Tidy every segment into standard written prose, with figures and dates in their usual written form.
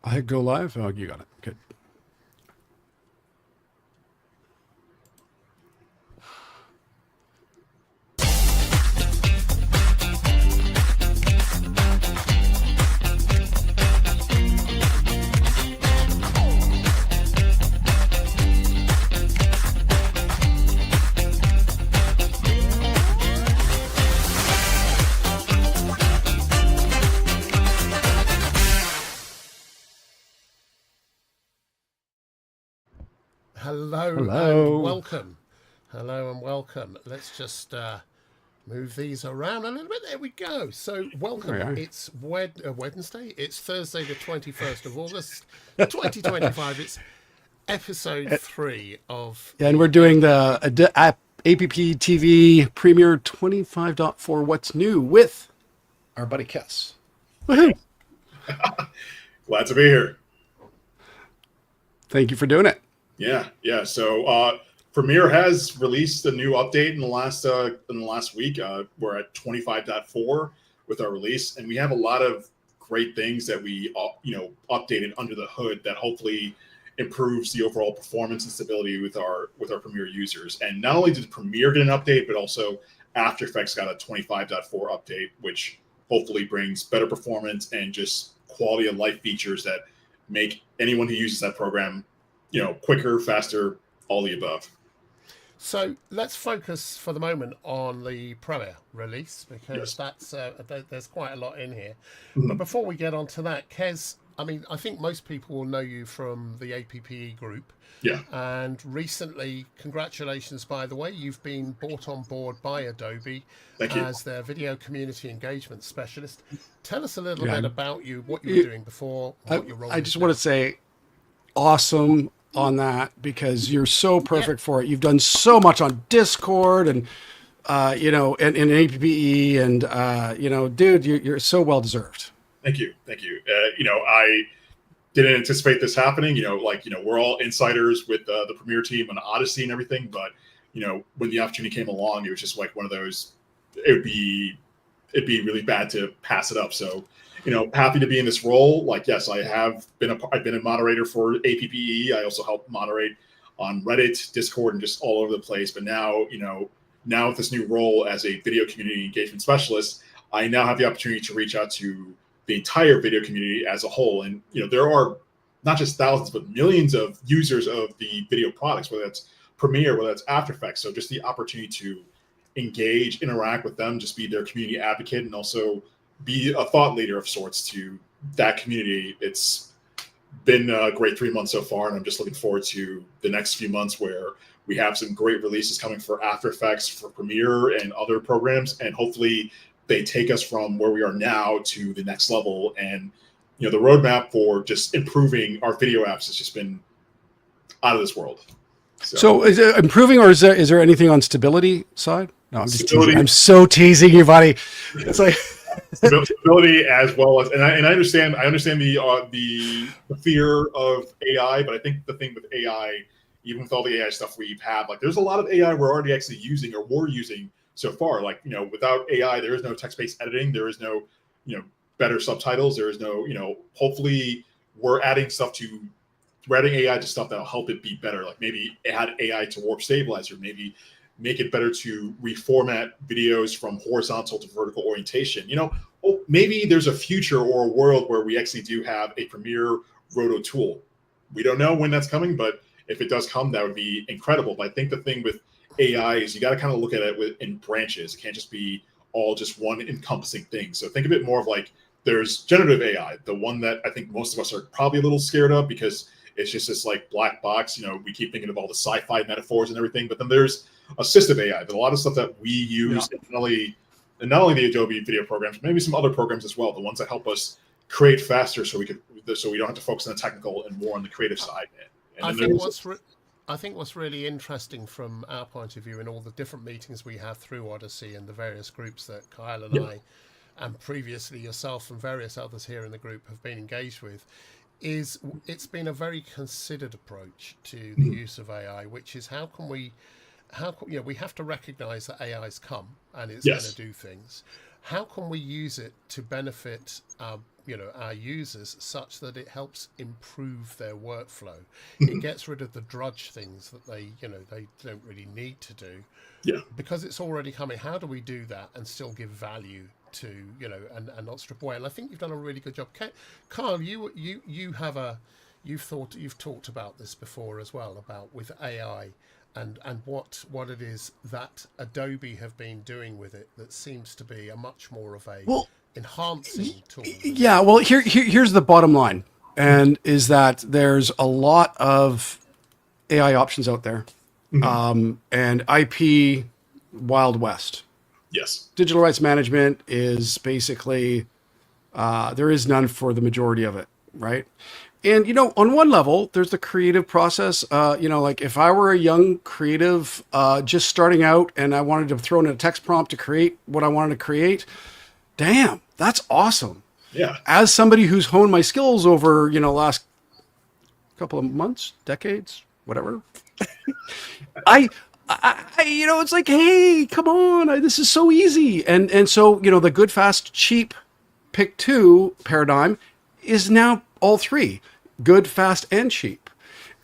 I hit go live. Oh, you got it. Good. Hello and Hello. welcome. Hello and welcome. Let's just move these around a little bit. There we go. So, There we welcome. are. It's Wednesday. It's Thursday, the 21st of August, 2025. It's episode 3 of And we're the doing the APPE. APP TV Premiere 25.4 What's New with our buddy Kes. Woohoo! Glad to be here. Thank you for doing it. Yeah. So Premiere has released a new update in the last week. We're at 25.4 with our release, and we have a lot of great things that we updated under the hood that hopefully improves the overall performance and stability with our Premiere users. And not only did Premiere get an update, but also After Effects got a 25.4 update, which hopefully brings better performance and just quality of life features that make anyone who uses that program quicker, faster, all the above. So let's focus for the moment on the Premiere release because Yes. there's quite a lot in here. But Mhm. before we get on to that, Kez, I think most people will know you from the APPE group. Yeah. And recently, congratulations, by the way, you've been brought on board by Adobe Thank you. as their video community engagement specialist. Tell us a little Yeah, bit about you, what you were you- doing before, I, what your role I is just now. want to say awesome on that because you're so perfect for it. You've done so much on Discord and and APPE and dude, you're so well deserved. Thank you. I didn't anticipate this happening. We're all insiders with the Premiere team and Odyssey and everything. But, when the opportunity came along, it was just like one of those, it'd be really bad to pass it up. So, happy to be in this role. Like, yes, I've been a moderator for APPE. I also help moderate on Reddit, Discord, and just all over the place. But now, now with this new role as a video community engagement specialist, I now have the opportunity to reach out to the entire video community as a whole. And, there are not just thousands, but millions of users of the video products, whether that's Premiere, whether that's After Effects. So just the opportunity to engage, interact with them, just be their community advocate, and also be a thought leader of sorts to that community. It's been a great 3 months so far, and I'm just looking forward to the next few months where we have some great releases coming for After Effects, for Premiere, and other programs, and hopefully they take us from where we are now to the next level. And the roadmap for just improving our video apps has just been out of this world. So is it improving, or is there anything on stability side? No, I'm just teasing. Stability. I'm so teasing you, buddy. It's like Stability as well as, and I understand the fear of AI, but I think the thing with AI, even with all the AI stuff we've had, like there's a lot of AI we're already actually using or we're using so far. Like, without AI, there is no text-based editing, there is no, better subtitles, there is no, hopefully we're adding AI to stuff that'll help it be better. Like maybe add AI to warp stabilizer, maybe make it better to reformat videos from horizontal to vertical orientation. Maybe there's a future or a world where we actually do have a Premiere roto tool. We don't know when that's coming, but if it does come, that would be incredible. But I think the thing with AI is you got to kind of look at it in branches. It can't just be all just one encompassing thing. So think of it more of like there's generative AI, the one that I think most of us are probably a little scared of because it's just this like black box. We keep thinking of all the sci-fi metaphors and everything, but then there's assistive AI. There's a lot of stuff that we use, and not only the Adobe video programs, but maybe some other programs as well. The ones that help us create faster, so we don't have to focus on the technical and more on the creative side. And I then think there's I think what's really interesting from our point of view in all the different meetings we have through Odyssey and the various groups that Kyle and I, and previously yourself and various others here in the group have been engaged with, is it's been a very considered approach to the use of AI, which is we have to recognize that AI's come and it's going to do things. How can we use it to benefit our users such that it helps improve their workflow. It gets rid of the drudge things that they don't really need to do. Yeah. Because it's already coming. How do we do that and still give value to, and not strip away? And I think you've done a really good job. Carl, you've talked about this before as well, about with AI and what it is that Adobe have been doing with it that seems to be a much more of a enhancing tool. Yeah, well, here's the bottom line, and is that there's a lot of AI options out there, and IP Wild West. Yes. Digital rights management is basically, there is none for the majority of it, right? And, on one level, there's the creative process. Like if I were a young creative just starting out and I wanted to throw in a text prompt to create what I wanted to create, damn, that's awesome. Yeah. As somebody who's honed my skills over, last couple of months, decades, whatever, I it's like, hey, come on, this is so easy. And so, the good, fast, cheap pick two paradigm is now all three: good, fast, and cheap.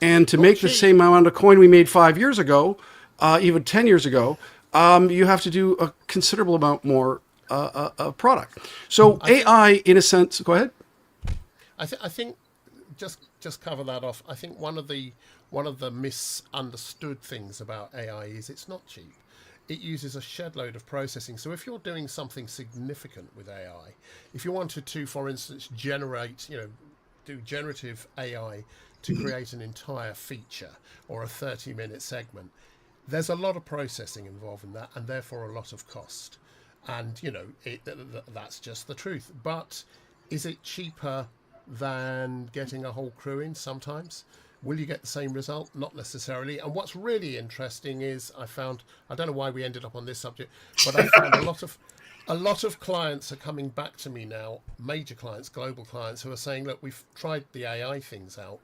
And to make the same amount of coin we made 5 years ago, even 10 years ago, you have to do a considerable amount more product. So AI, in a sense, go ahead. I think just cover that off. I think one of the misunderstood things about AI is it's not cheap. It uses a shed load of processing. So if you're doing something significant with AI, if you wanted to, for instance, do generative AI to create an entire feature or a 30-minute segment, there's a lot of processing involved in that, and therefore a lot of cost. And that's just the truth. But is it cheaper than getting a whole crew in? Sometimes. Will you get the same result? Not necessarily. And what's really interesting is I don't know why we ended up on this subject, but I found a lot of clients are coming back to me now, major clients, global clients, who are saying, look, we've tried the AI things out,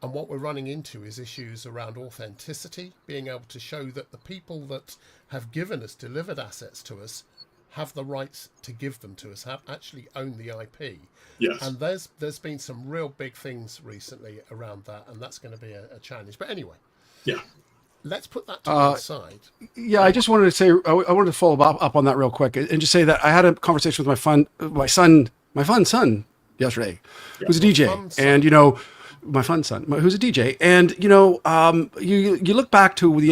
and what we're running into is issues around authenticity, being able to show that the people that have delivered assets to us, have the rights to give them to us, actually own the IP. Yes. And there's been some real big things recently around that, and that's going to be a challenge. But anyway, let's put that to one side. Yeah, I just wanted to say, I wanted to follow up on that real quick and just say that I had a conversation with my fun son yesterday, who's a DJ, and my fun son, who's a DJ, and you look back to the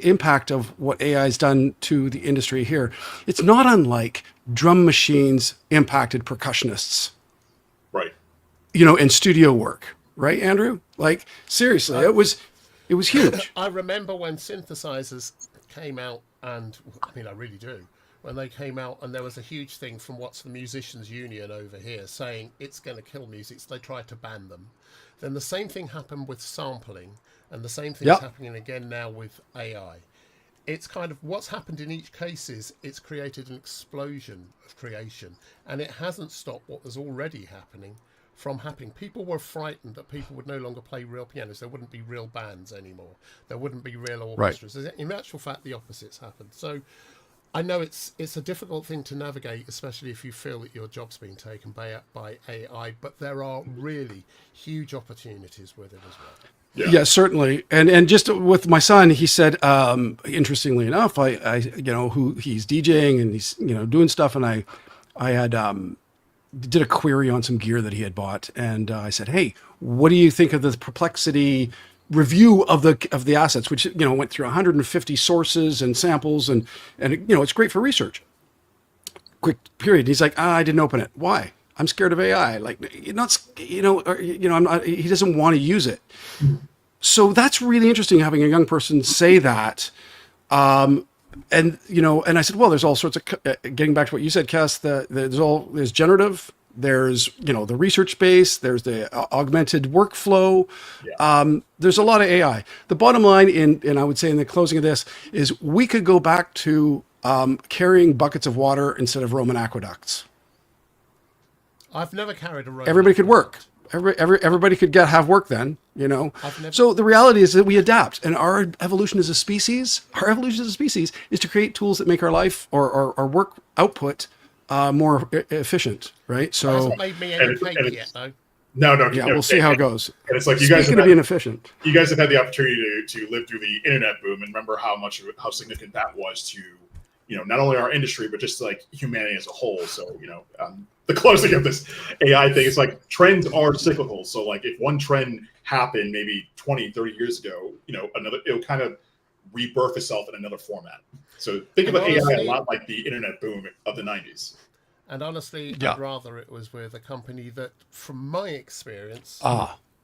impact of what AI has done to the industry here. It's not unlike drum machines impacted percussionists, right? And studio work, right, Andrew? Like seriously, it was huge. I remember when synthesizers came out, and I really do. When they came out, and there was a huge thing from what's the Musicians Union over here saying it's going to kill music, so they tried to ban them. Then the same thing happened with sampling, and the same thing's happening again now with AI. It's kind of what's happened in each case is it's created an explosion of creation, and it hasn't stopped what was already happening from happening. People were frightened that people would no longer play real pianos. There wouldn't be real bands anymore. There wouldn't be real orchestras. Right. In actual fact, the opposite's happened. So I know it's a difficult thing to navigate, especially if you feel that your job's being taken by AI, but there are really huge opportunities with it as well. Yeah, certainly. And just with my son, he said, interestingly enough, I who he's DJing and he's, doing stuff. And I had, did a query on some gear that he had bought. And I said, hey, what do you think of the Perplexity review of the assets, which, went through 150 sources and samples and it's great for research. Quick period. He's like, I didn't open it. Why? I'm scared of AI. Like, I'm not, he doesn't want to use it. So that's really interesting having a young person say that. And I said, well, there's all sorts of, getting back to what you said, Kes, there's generative, there's, the research space, there's the augmented workflow. There's a lot of AI. The bottom line and I would say in the closing of this is we could go back to carrying buckets of water instead of Roman aqueducts. I've never carried a Roman Everybody could work. Everybody could have work then, So the reality is that we adapt, and our evolution as a species is to create tools that make our life or our work output more efficient, right? So Hasn't made me any cake yet, though. No, yeah, we'll see how it goes. And it's like Speaking of being efficient, you guys have had the opportunity to live through the internet boom, and remember how significant that was to, not only our industry but just like humanity as a whole. So the closing of this AI thing is like trends are cyclical. So like if one trend happened maybe 20, 30 years ago, it'll kind of rebirth itself in another format. So think of AI a lot like the internet boom of the 90s. And honestly, I'd rather it was with a company that, from my experience,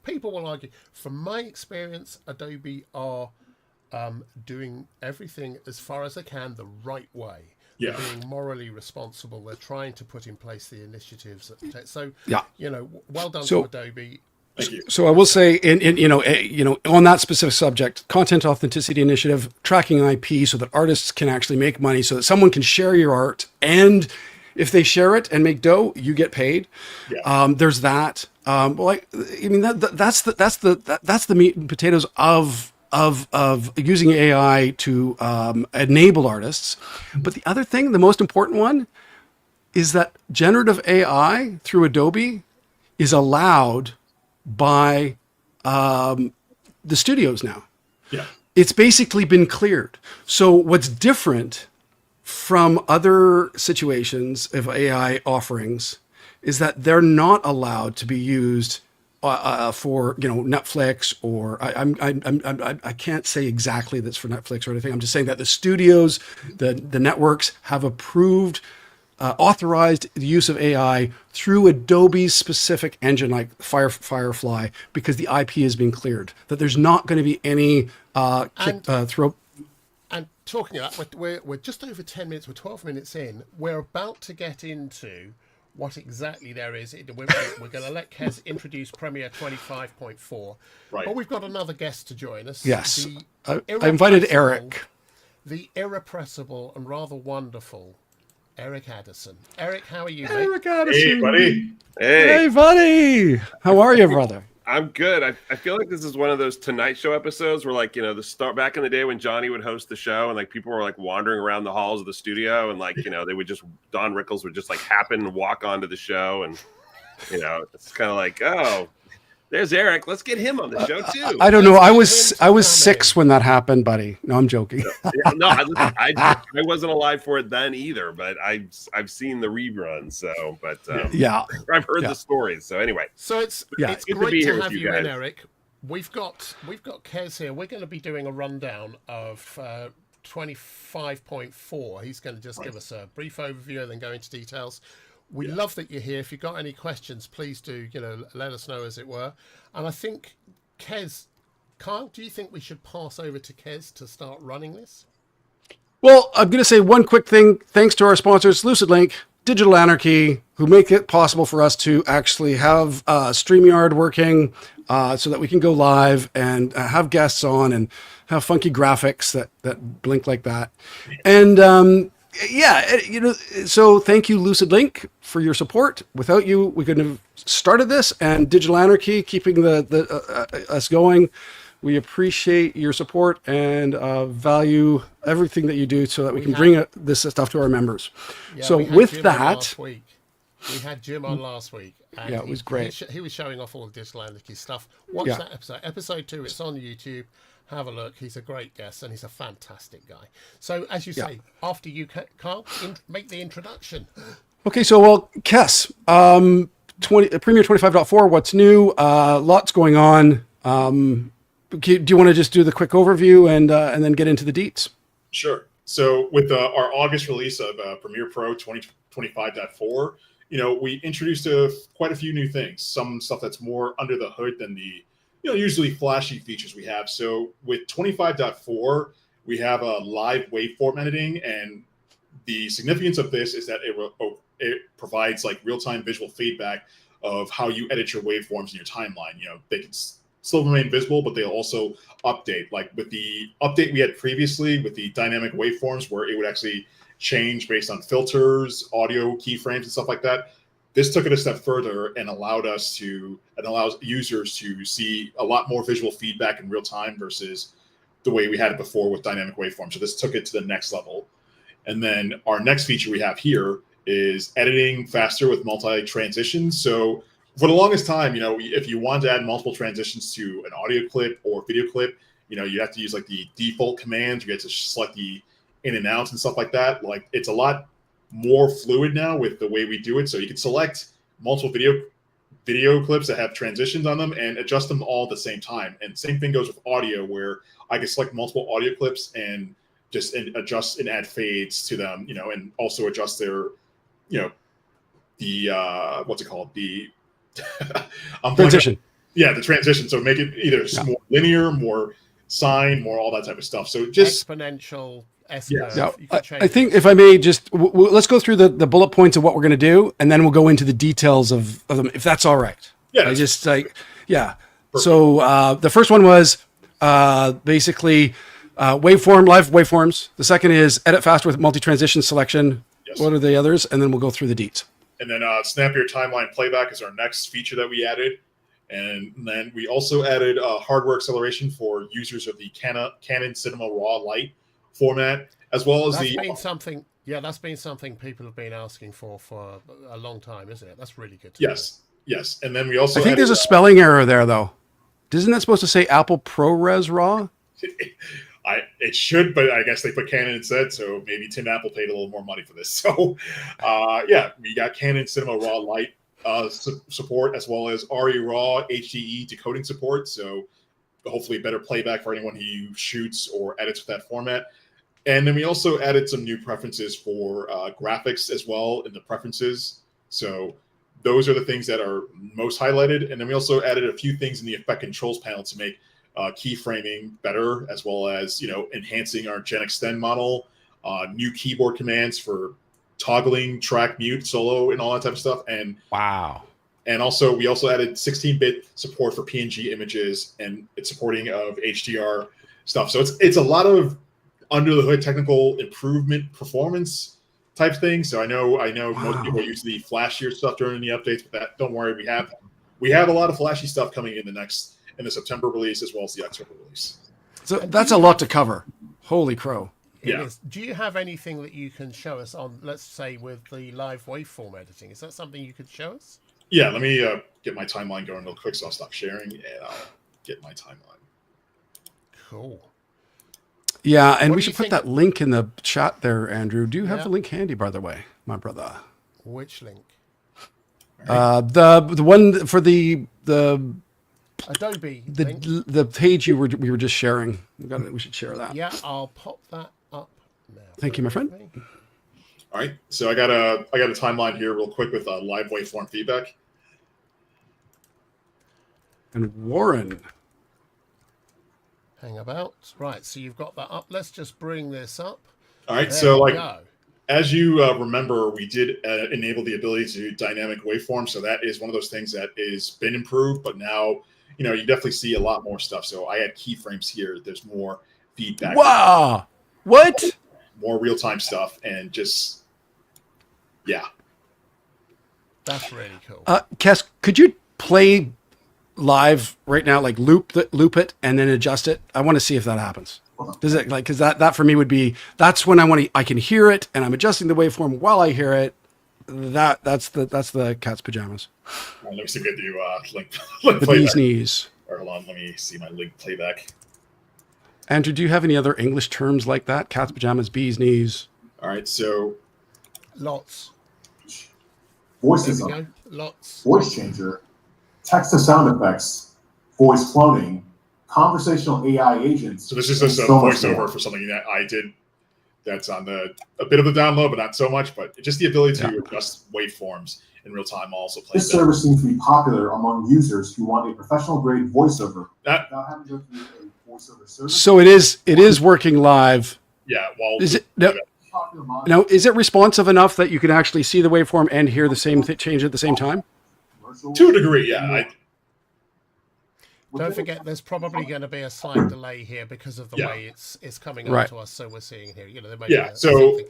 people will argue, from my experience, Adobe are doing everything as far as they can the right way. Yeah. They're being morally responsible. They're trying to put in place the initiatives. So, well done to Adobe. Thank you. So I will say, on that specific subject, content authenticity initiative, tracking IP so that artists can actually make money, so that someone can share your art, and if they share it and make dough, you get paid. Yeah. There's that. That's the meat and potatoes of using AI to enable artists. But the other thing, the most important one, is that generative AI through Adobe is allowed by the studios now. Yeah. It's basically been cleared. So what's different from other situations of AI offerings is that they're not allowed to be used for Netflix, or I can't say exactly that's for Netflix or anything. I'm just saying that the studios, the networks have approved, authorized the use of AI through Adobe's specific engine, like Firefly, because the IP has been cleared. That there's not going to be any throw. And talking of that, we're just over 10 minutes, we're 12 minutes in. We're about to get into what exactly there is. We're going to let Kes introduce Premiere 25.4. Right. But we've got another guest to join us. Yes. I invited Eric. The irrepressible and rather wonderful Eric Addison. Eric, how are you, Eric mate? Addison. Hey, buddy. Hey, buddy. How are you, brother? I'm good. I feel like this is one of those Tonight Show episodes where, like, the start back in the day when Johnny would host the show and like people were like wandering around the halls of the studio and like, they would just, Don Rickles would just like happen and walk onto the show. And, it's kind of like, oh, there's Eric. Let's get him on the show too. I don't know. I was 6 when that happened, buddy. No, I'm joking. No, I wasn't alive for it then either, but I've seen the rerun. So, but I've heard the stories. So anyway, so it's good great to have you in, Eric. We've got Kes here. We're going to be doing a rundown of 25.4. He's going to just give us a brief overview and then go into details. We love that you're here. If you've got any questions, please do, let us know, as it were. And I think, Kes, Kyle, do you think we should pass over to Kes to start running this? Well, I'm going to say one quick ththing. Thanks to our sponsors, LucidLink, Digital Anarchy, who make it possible for us to actually have StreamYard working so that we can go live and have guests on and have funky graphics that blink like that. And so thank you, LucidLink, for your support. Without you, we couldn't have started this, and Digital Anarchy keeping us going. We appreciate your support and value everything that you do so that we can bring this stuff to our members. Yeah, so with that, we had Jim on last week. And it was great. He was showing off all the Digital Anarchy stuff. Watch that episode. Episode 2, it's on YouTube. Have a look. He's a great guest and he's a fantastic guy. So, as you say, after you, Carl, make the introduction. Okay, so, Kes, Premiere 25.4, what's new? Lots going on. Do you want to just do the quick overview and then get into the deets? Sure. So, with our August release of Premiere Pro 2025.4, we introduced quite a few new things. Some stuff that's more under the hood than the usually flashy features we have. So with 25.4, we have a live waveform editing, and the significance of this is that it provides like real-time visual feedback of how you edit your waveforms in your timeline. They can still remain visible, but they'll also update. Like with the update we had previously with the dynamic waveforms, where it would actually change based on filters, audio keyframes, and stuff like that. This took it a step further and allows users to see a lot more visual feedback in real time versus the way we had it before with dynamic waveforms. So this took it to the next level. And then our next feature we have here is editing faster with multi-transitions. So for the longest time, if you want to add multiple transitions to an audio clip or video clip, you have to use like the default commands. You get to select the in and outs and stuff like that. Like it's a lot more fluid now with the way we do it. So you can select multiple video clips that have transitions on them and adjust them all at the same time. And same thing goes with audio, where I can select multiple audio clips and just adjust and add fades to them, and also adjust their, the what's it called? The transition. Yeah, the transition. So make it either more linear, more sine, more all that type of stuff. So just exponential S Yes. curve. Yeah, I think if I may just, let's go through the bullet points of what we're going to do, and then we'll go into the details of them, if that's all right. Yeah. Yeah. So the first one was basically waveform, live waveforms. The second is edit faster with multi-transition selection. Yes. What are the others? And then we'll go through the deets. And then Snappier timeline playback is our next feature that we added. And then we also added hardware acceleration for users of the Canon Cinema Raw Lite format, as well as that's been something people have been asking for a long time, isn't it? That's really good. Yes. And then we also I think there's a spelling error there, though. Isn't that supposed to say Apple ProRes RAW? It should, but I guess they put Canon instead, so maybe Tim Apple paid a little more money for this. So, we got Canon Cinema Raw Lite support, as well as RE Raw HDE decoding support. So, hopefully, better playback for anyone who shoots or edits with that format. And then we also added some new preferences for graphics as well in the preferences. So, those are the things that are most highlighted. And then we also added a few things in the effect controls panel to make keyframing better, as well as enhancing our Gen Extend model, new keyboard commands for toggling track mute, solo, and all that type of stuff. And wow! And also we also added 16-bit support for PNG images, and it's supporting of HDR stuff. So it's a lot of under the hood technical improvement, performance type things. So I know most people use the flashier stuff during the updates, but that don't worry, we have a lot of flashy stuff coming in the September release as well as the October release. So that's a lot to cover. Holy crow. Yeah. Do you have anything that you can show us on, let's say, with the live waveform editing? Is that something you could show us? Yeah, let me get my timeline going real quick, so I'll stop sharing and I'll get my timeline. Cool. Yeah, and we should put that link in the chat there, Andrew. Do you have the link handy, by the way, my brother? Which link? Right. The one for the Adobe link. The page we were just sharing. We should share that. Yeah, I'll pop that up now. Thank you, my friend. All right, so I got a timeline here real quick with live waveform feedback. And Warren. Hang about. Right, so you've got that up. Let's just bring this up. All right, as you remember, we did enable the ability to do dynamic waveform. So that is one of those things that is been improved, but now, you definitely see a lot more stuff. So I had keyframes here. There's more feedback. Wow. What? More real-time stuff and just, yeah. That's really cool. Kes, could you play live right now, like loop it and then adjust it? I want to see if that happens. Does it because that for me would be, that's when I can hear it and I'm adjusting the waveform while I hear it. That's the cat's pajamas. Let me see if I can do link the bee's knees. Or hold on, let me see my link playback. Andrew, do you have any other English terms like that? Cat's pajamas, bee's knees. All right, so lots. Voices, lots. Voice changer, text to sound effects, voice cloning, conversational AI agents. So this is just a voiceover for something that I did. That's on a bit of a download, but not so much. But just the ability to adjust waveforms in real time also plays. This service seems to be popular among users who want a professional grade voiceover without having to go through a voiceover service. So it is working live. Yeah. Well, is it now? Is it responsive enough that you can actually see the waveform and hear the same change at the same time? To a degree, yeah. Don't forget, there's probably going to be a slight delay here because of the way it's coming up to us. So we're seeing here, there may be So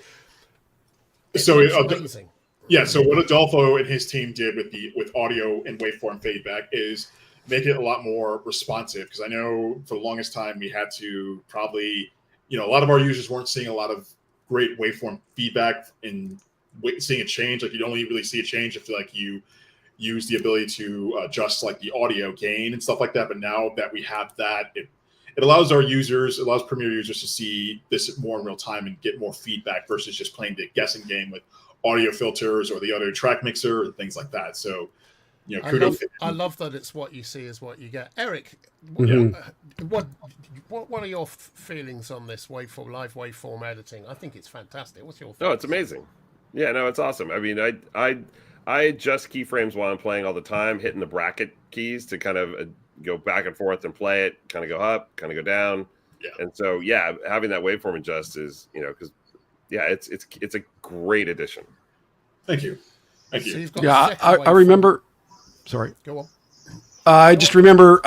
amazing. Yeah. So what Adolfo and his team did with audio and waveform feedback is make it a lot more responsive. Because I know for the longest time we had to probably, a lot of our users weren't seeing a lot of great waveform feedback in seeing a change. Like, you only really see a change if like you use the ability to adjust like the audio gain and stuff like that. But now that we have that, it allows our users, it allows Premiere users to see this more in real time and get more feedback versus just playing the guessing game with audio filters or the other track mixer and things like that. So, you know, kudos. I love that it's what you see is what you get. Eric, Mm-hmm. what are your feelings on this live waveform editing? I think it's fantastic. What's your feelings? No, it's amazing. Yeah, no, it's awesome. I mean, I adjust keyframes while I'm playing all the time, hitting the bracket keys to kind of go back and forth and play it, kind of go up, kind of go down. Yeah. And so, yeah, having that waveform adjust is, you know, because, yeah, it's a great addition. Thank you. Thank So you. you've got Yeah, a second I waveform. remember. Sorry. Go on. I just remember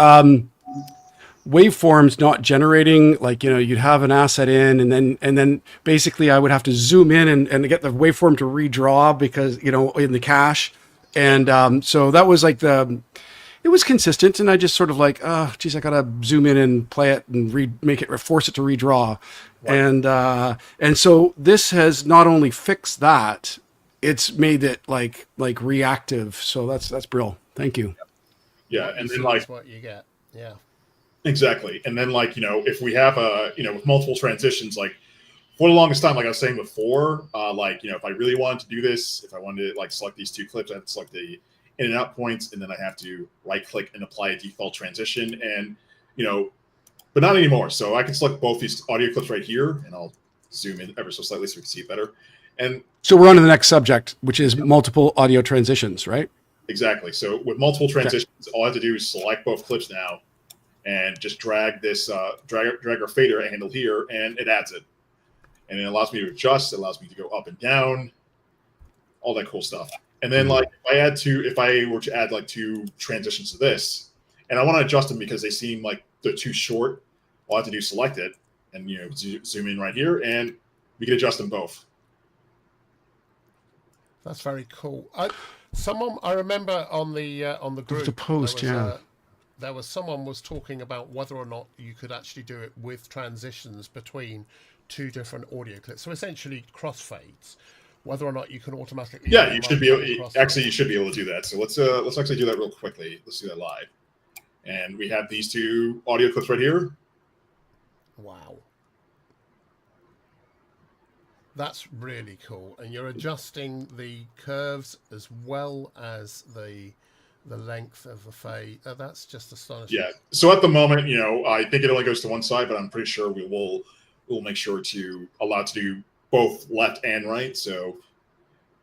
waveforms not generating, like, you know, you'd have an asset in and then basically I would have to zoom in and get the waveform to redraw because, you know, in the cache. And so that was like it was consistent. And I just sort of like, oh, geez, I got to zoom in and play it and force it to redraw. Right. And so this has not only fixed that, it's made it like reactive. So that's brilliant. Thank you. Yeah. And then That's what you get. Yeah. Exactly. And then, like, you know, if we have with multiple transitions, like for the longest time, like I was saying before, like, you know, if I really wanted to do this, if I wanted to like select these two clips, I have to select the in and out points, and then I have to right click and apply a default transition. And, you know, but not anymore. So I can select both these audio clips right here, and I'll zoom in ever so slightly so we can see it better. And so we're on to the next subject, which is multiple audio transitions, right? Exactly. So with multiple transitions, all I have to do is select both clips now and just drag this, drag our fader handle here, and it adds it. And it allows me to adjust, it allows me to go up and down, all that cool stuff. And then like if I were to add like two transitions to this, and I want to adjust them because they seem like they're too short, all I have to do is select it and, you know, zoom in right here, and we can adjust them both. That's very cool. I remember on the group, The post, there was someone was talking about whether or not you could actually do it with transitions between two different audio clips. So essentially crossfades, whether or not you can automatically. Yeah, you should be able, you should be able to do that. So let's actually do that real quickly. Let's do that live. And we have these two audio clips right here. Wow. That's really cool. And you're adjusting the curves as well as the length of the fade. That's just astonishing. Yeah. So at the moment, you know, I think it only goes to one side, but I'm pretty sure we'll make sure to allow it to do both left and right. So,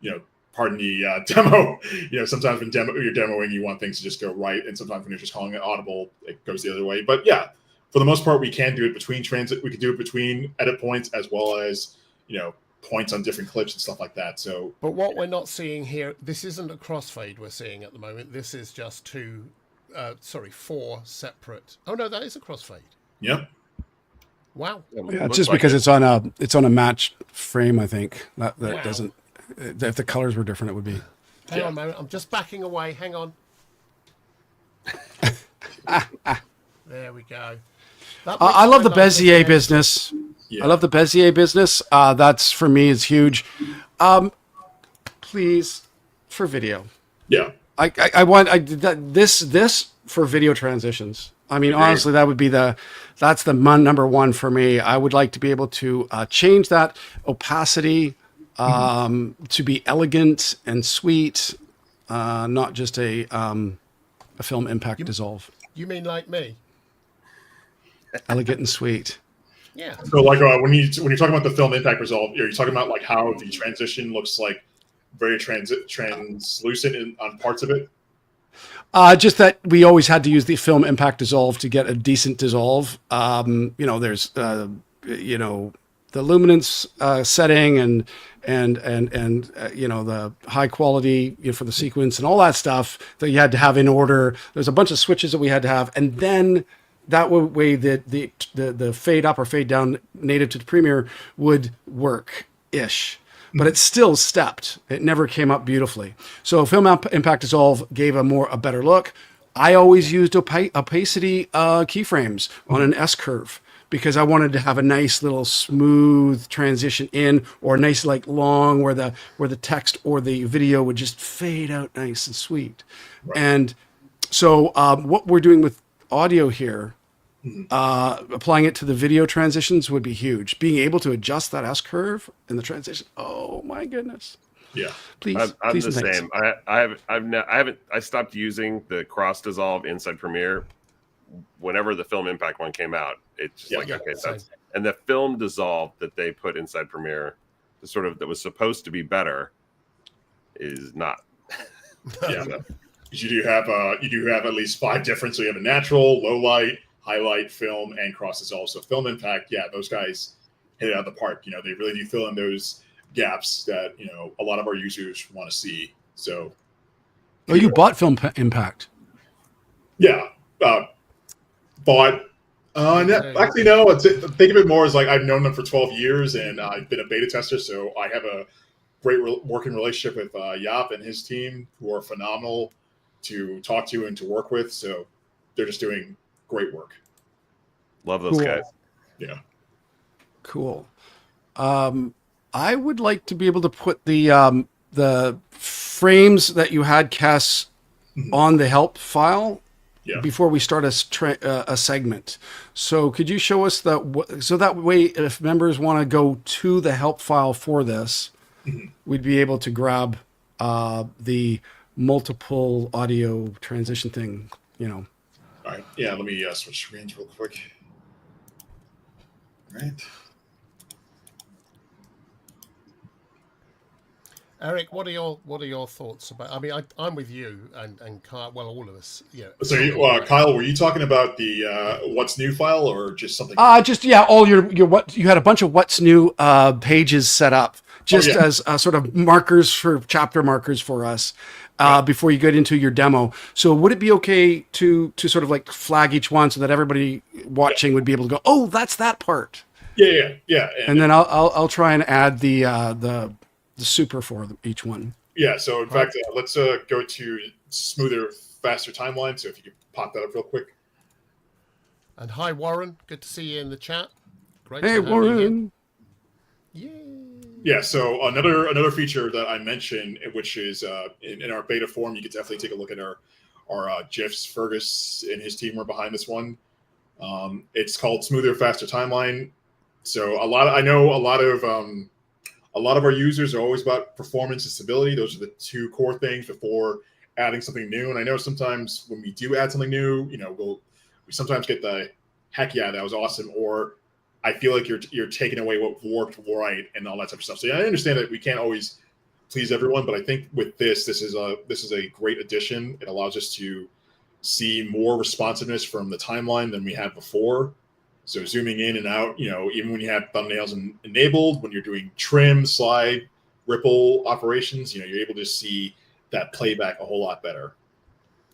you know, pardon the demo. You know, sometimes when you're demoing, you want things to just go right, and sometimes when you're just calling it audible, it goes the other way. But yeah, for the most part, we can do it between transit. We can do it between edit points as well as, you know, points on different clips and stuff like that. So, but what we're not seeing here, this isn't a crossfade we're seeing at the moment. This is just four separate. Oh no, that is a crossfade. Yep. Wow. Yeah, it's just because it's on a matched frame. I think that Wow. doesn't. If the colors were different, it would be. Hang on a moment. I'm just backing away. Hang on. There we go. I love the Bezier business. Yeah. I love the Bezier business. That's for me is huge. Please, for video. Yeah. I want this for video transitions. I mean, honestly, that's the number one for me. I would like to be able to change that opacity to be elegant and sweet, not just a film impact dissolve. You mean like me? Elegant and sweet. Yeah. So like when you're talking about the film impact resolve, are you talking about like how the transition looks like very translucent on parts of it? Just that we always had to use the film impact dissolve to get a decent dissolve. You know, there's you know, the luminance setting and you know, the high quality, you know, for the sequence and all that stuff that you had to have in order. There's a bunch of switches that we had to have, and then that way the fade up or fade down native to the Premiere would work ish. But it still stepped. It never came up beautifully. So film impact dissolve gave a better look. I always used opacity keyframes on an S curve because I wanted to have a nice little smooth transition in, or a nice like long where the text or the video would just fade out nice and sweet. Right. And so what we're doing with audio here, applying it to the video transitions would be huge. Being able to adjust that S curve in the transition. Oh my goodness. Yeah. Please. I'm please the and thanks. same. I stopped using the cross dissolve inside Premiere whenever the Film Impact one came out. It's just okay, that's, and the film dissolve that they put inside Premiere, the sort of that was supposed to be better, is not. Yeah. You do have at least 5 different. So you have a natural, low light, highlight, film, and cross dissolve. So Film Impact, yeah, those guys hit it out of the park. They really do fill in those gaps that a lot of our users want to see. So you bought Film Impact? Yeah, bought. Actually, no. Think of it more as like I've known them for 12 years, and I've been a beta tester, so I have a great working relationship with Jaap and his team, who are phenomenal to talk to and to work with. So they're just doing great work. Love those guys. Yeah. Cool. I would like to be able to put the frames that you had, Kes, on the help file before we start a segment. So could you show us that? So that way, if members want to go to the help file for this, we'd be able to grab the multiple audio transition thing. All right. Yeah. Let me switch screens real quick. All right. Eric, what are your thoughts about? I mean, I'm with you and Kyle. Well, all of us. Yeah. So, Kyle, were you talking about the what's new file or just something? All your what you had a bunch of what's new pages set up just as sort of markers for chapter markers for us before you get into your demo. So, would it be okay to sort of like flag each one so that everybody watching would be able to go, oh, that's that part. Yeah. And then I'll try and add the super for each one. Yeah, so in fact, let's go to smoother, faster timeline. So if you could pop that up real quick. And hi, Warren. Good to see you in the chat. Great. Hey, Warren. Yeah, so another feature that I mentioned, which is in our beta form, you can definitely take a look at our GIFs. Fergus and his team were behind this one. It's called Smoother, Faster Timeline. So I know a lot of our users are always about performance and stability. Those are the 2 core things before adding something new. And I know sometimes when we do add something new, we sometimes get the heck yeah, that was awesome, or I feel like you're taking away what worked right and all that type of stuff. So I understand that we can't always please everyone, but I think with this is a great addition. It allows us to see more responsiveness from the timeline than we had before. So zooming in and out, even when you have thumbnails enabled, when you're doing trim, slide, ripple operations, you're able to see that playback a whole lot better.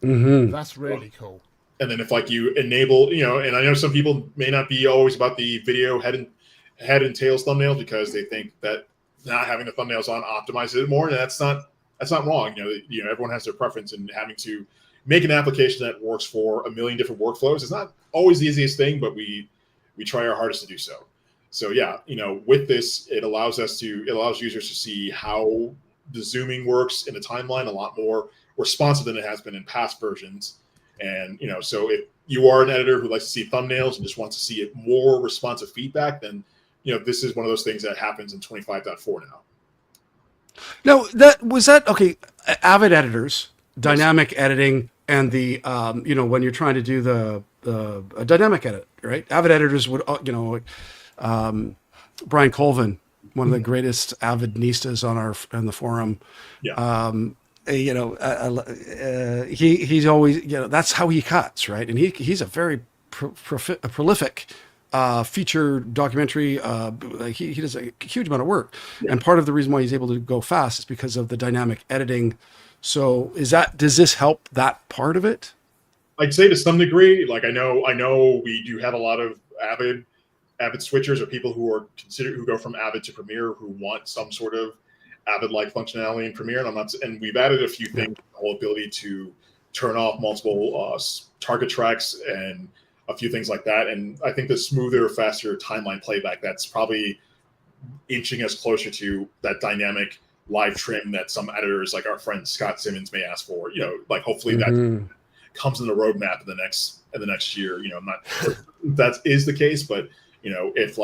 That's really cool. And then if you enable, and I know some people may not be always about the video head and tails thumbnails because they think that not having the thumbnails on optimizes it more, and that's not wrong. Everyone has their preference, and having to make an application that works for a million different workflows is not always the easiest thing, but we try our hardest to do so. So yeah, with this, it allows users to see how the zooming works in the timeline a lot more responsive than it has been in past versions. And so if you are an editor who likes to see thumbnails and just wants to see it more responsive feedback, then this is one of those things that happens in 25.4 now. No, that okay. Avid editors, dynamic editing, and the when you're trying to do the dynamic edit, right? Avid editors would Brian Colvin, one of the greatest Avid nistas on the forum. He's always that's how he cuts, right? And he's a very prolific feature documentary. He does a huge amount of work, and part of the reason why he's able to go fast is because of the dynamic editing. So does this help that part of it? I'd say to some degree. Like I know we do have a lot of Avid switchers or people who go from Avid to Premiere who want some sort of Avid-like functionality in Premiere, and we've added a few things, the whole ability to turn off multiple target tracks and a few things like that. And I think the smoother, faster timeline playback, that's probably inching us closer to that dynamic live trim that some editors like our friend Scott Simmons may ask for. Like hopefully that comes in the roadmap in the next year. I'm not sure if that is the case, but if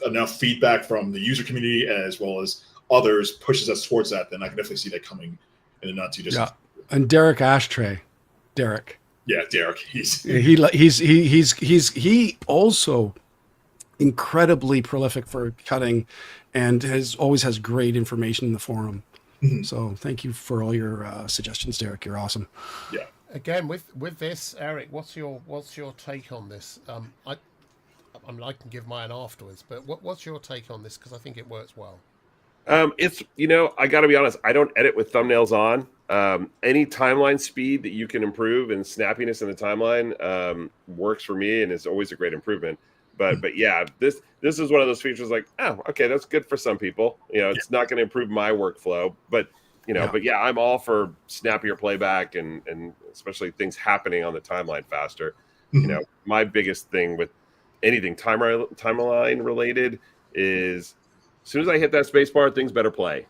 enough feedback from the user community as well as others pushes us towards that, then I can definitely see that coming in the not too distant. Yeah. And Derek Ashtray, Yeah, Derek. He also incredibly prolific for cutting, and always has great information in the forum. So thank you for all your suggestions, Derek. You're awesome. Yeah. Again, with this, Eric, what's your take on this? I can give mine afterwards, but what's your take on this? Because I think it works well. It's I got to be honest. I don't edit with thumbnails on. Any timeline speed that you can improve and snappiness in the timeline works for me, and is always a great improvement. But yeah, this is one of those features like, oh, okay, that's good for some people. It's not going to improve my workflow, but but yeah, I'm all for snappier playback and especially things happening on the timeline faster. My biggest thing with anything timeline related is as soon as I hit that space bar, things better play,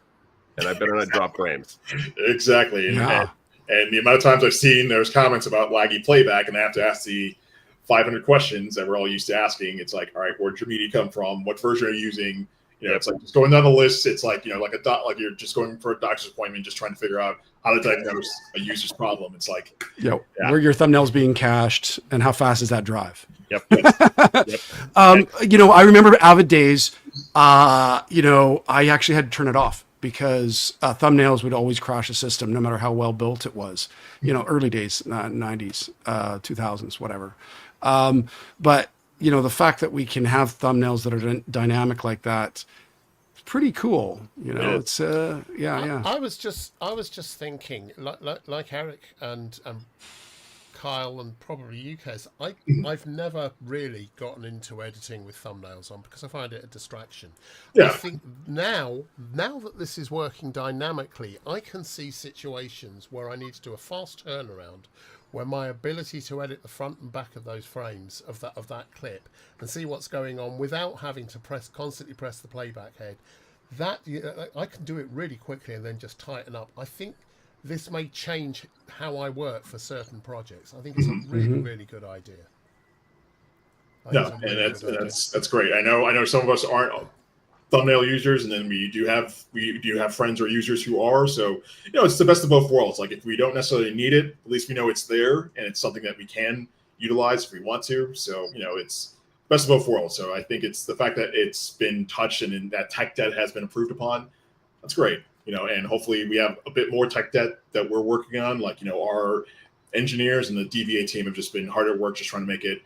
and I better not drop frames. Exactly. And the amount of times I've seen there's comments about laggy playback, and I have to ask the 500 questions that we're all used to asking. It's like, all right, where'd your media come from? What version are you using? It's like just going down the list. It's like, like you're just going for a doctor's appointment, just trying to figure out how to diagnose a user's problem. It's like, where your thumbnail's being cached and how fast is that drive? Yep. I remember Avid days. I actually had to turn it off because thumbnails would always crash the system, no matter how well built it was. Early days, 90s, 2000s, whatever. But the fact that we can have thumbnails that are dynamic like that, it's pretty cool. It's I was just thinking, like Eric and Kyle and probably you, Kes, I've never really gotten into editing with thumbnails on because I find it a distraction. Yeah. I think now that this is working dynamically, I can see situations where I need to do a fast turnaround, where my ability to edit the front and back of those frames of that clip and see what's going on without having to constantly press the playback head, that I can do it really quickly and then just tighten up. I think this may change how I work for certain projects. I think it's a really, really good idea. That's great. I know some of us aren't thumbnail users, and then we do have friends or users who are. So it's the best of both worlds. Like if we don't necessarily need it, at least we know it's there, and it's something that we can utilize if we want to. So it's best of both worlds. So I think it's the fact that it's been touched and that tech debt has been improved upon. That's great. And hopefully we have a bit more tech debt that we're working on. Like, our engineers and the DVA team have just been hard at work, just trying to make it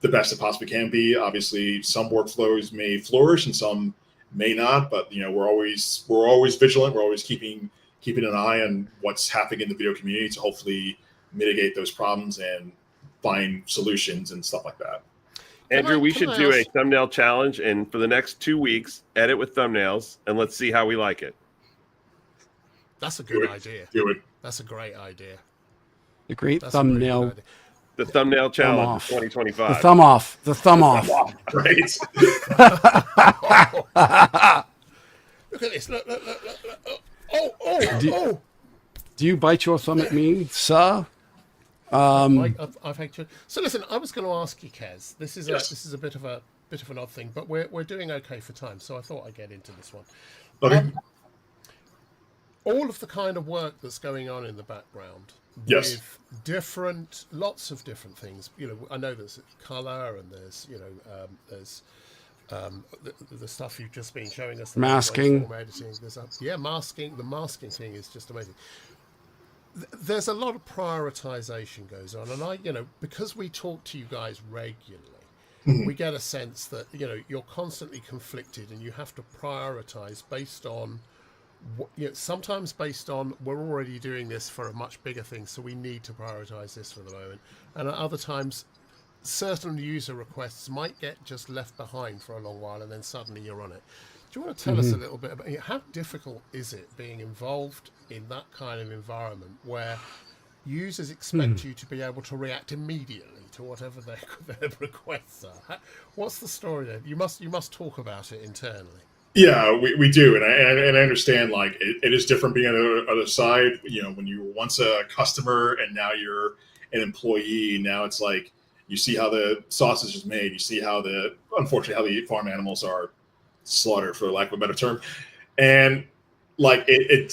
the best it possibly can be. Obviously, some workflows may flourish and some may not, but we're always vigilant. We're always keeping an eye on what's happening in the video community to hopefully mitigate those problems and find solutions and stuff like that. Andrew, we should do a thumbnail challenge, and for the next 2 weeks, edit with thumbnails, and let's see how we like it. That's a good idea. Do it. That's a great idea. The great thumbnail. The thumbnail challenge of 2025. The thumb off. The thumb off. Right. Look at this. Look. Oh. Do you bite your thumb at me, sir? I've had to. So listen, I was going to ask you, Kes. This is a bit of an odd thing, but we're doing okay for time, so I thought I'd get into this one. Okay. All of the kind of work that's going on in the background Yes. with lots of different things. I know there's color and there's the stuff you've just been showing us. Masking. Masking. The masking thing is just amazing. There's a lot of prioritization goes on, and because we talk to you guys regularly, we get a sense that you're constantly conflicted and you have to prioritize based on. Sometimes based on we're already doing this for a much bigger thing, so we need to prioritize this for the moment. And at other times, certain user requests might get just left behind for a long while, and then suddenly you're on it. Do you want to tell us a little bit about how difficult is it being involved in that kind of environment where users expect you to be able to react immediately to whatever their requests are. What's the story there? You must talk about it internally. Yeah, we do, and I understand. Like it is different being on the other side. You know, when you were once a customer and now you're an employee. Now it's like you see how the sausage is made. You see how unfortunately how the farm animals are slaughtered, for lack of a better term, and like it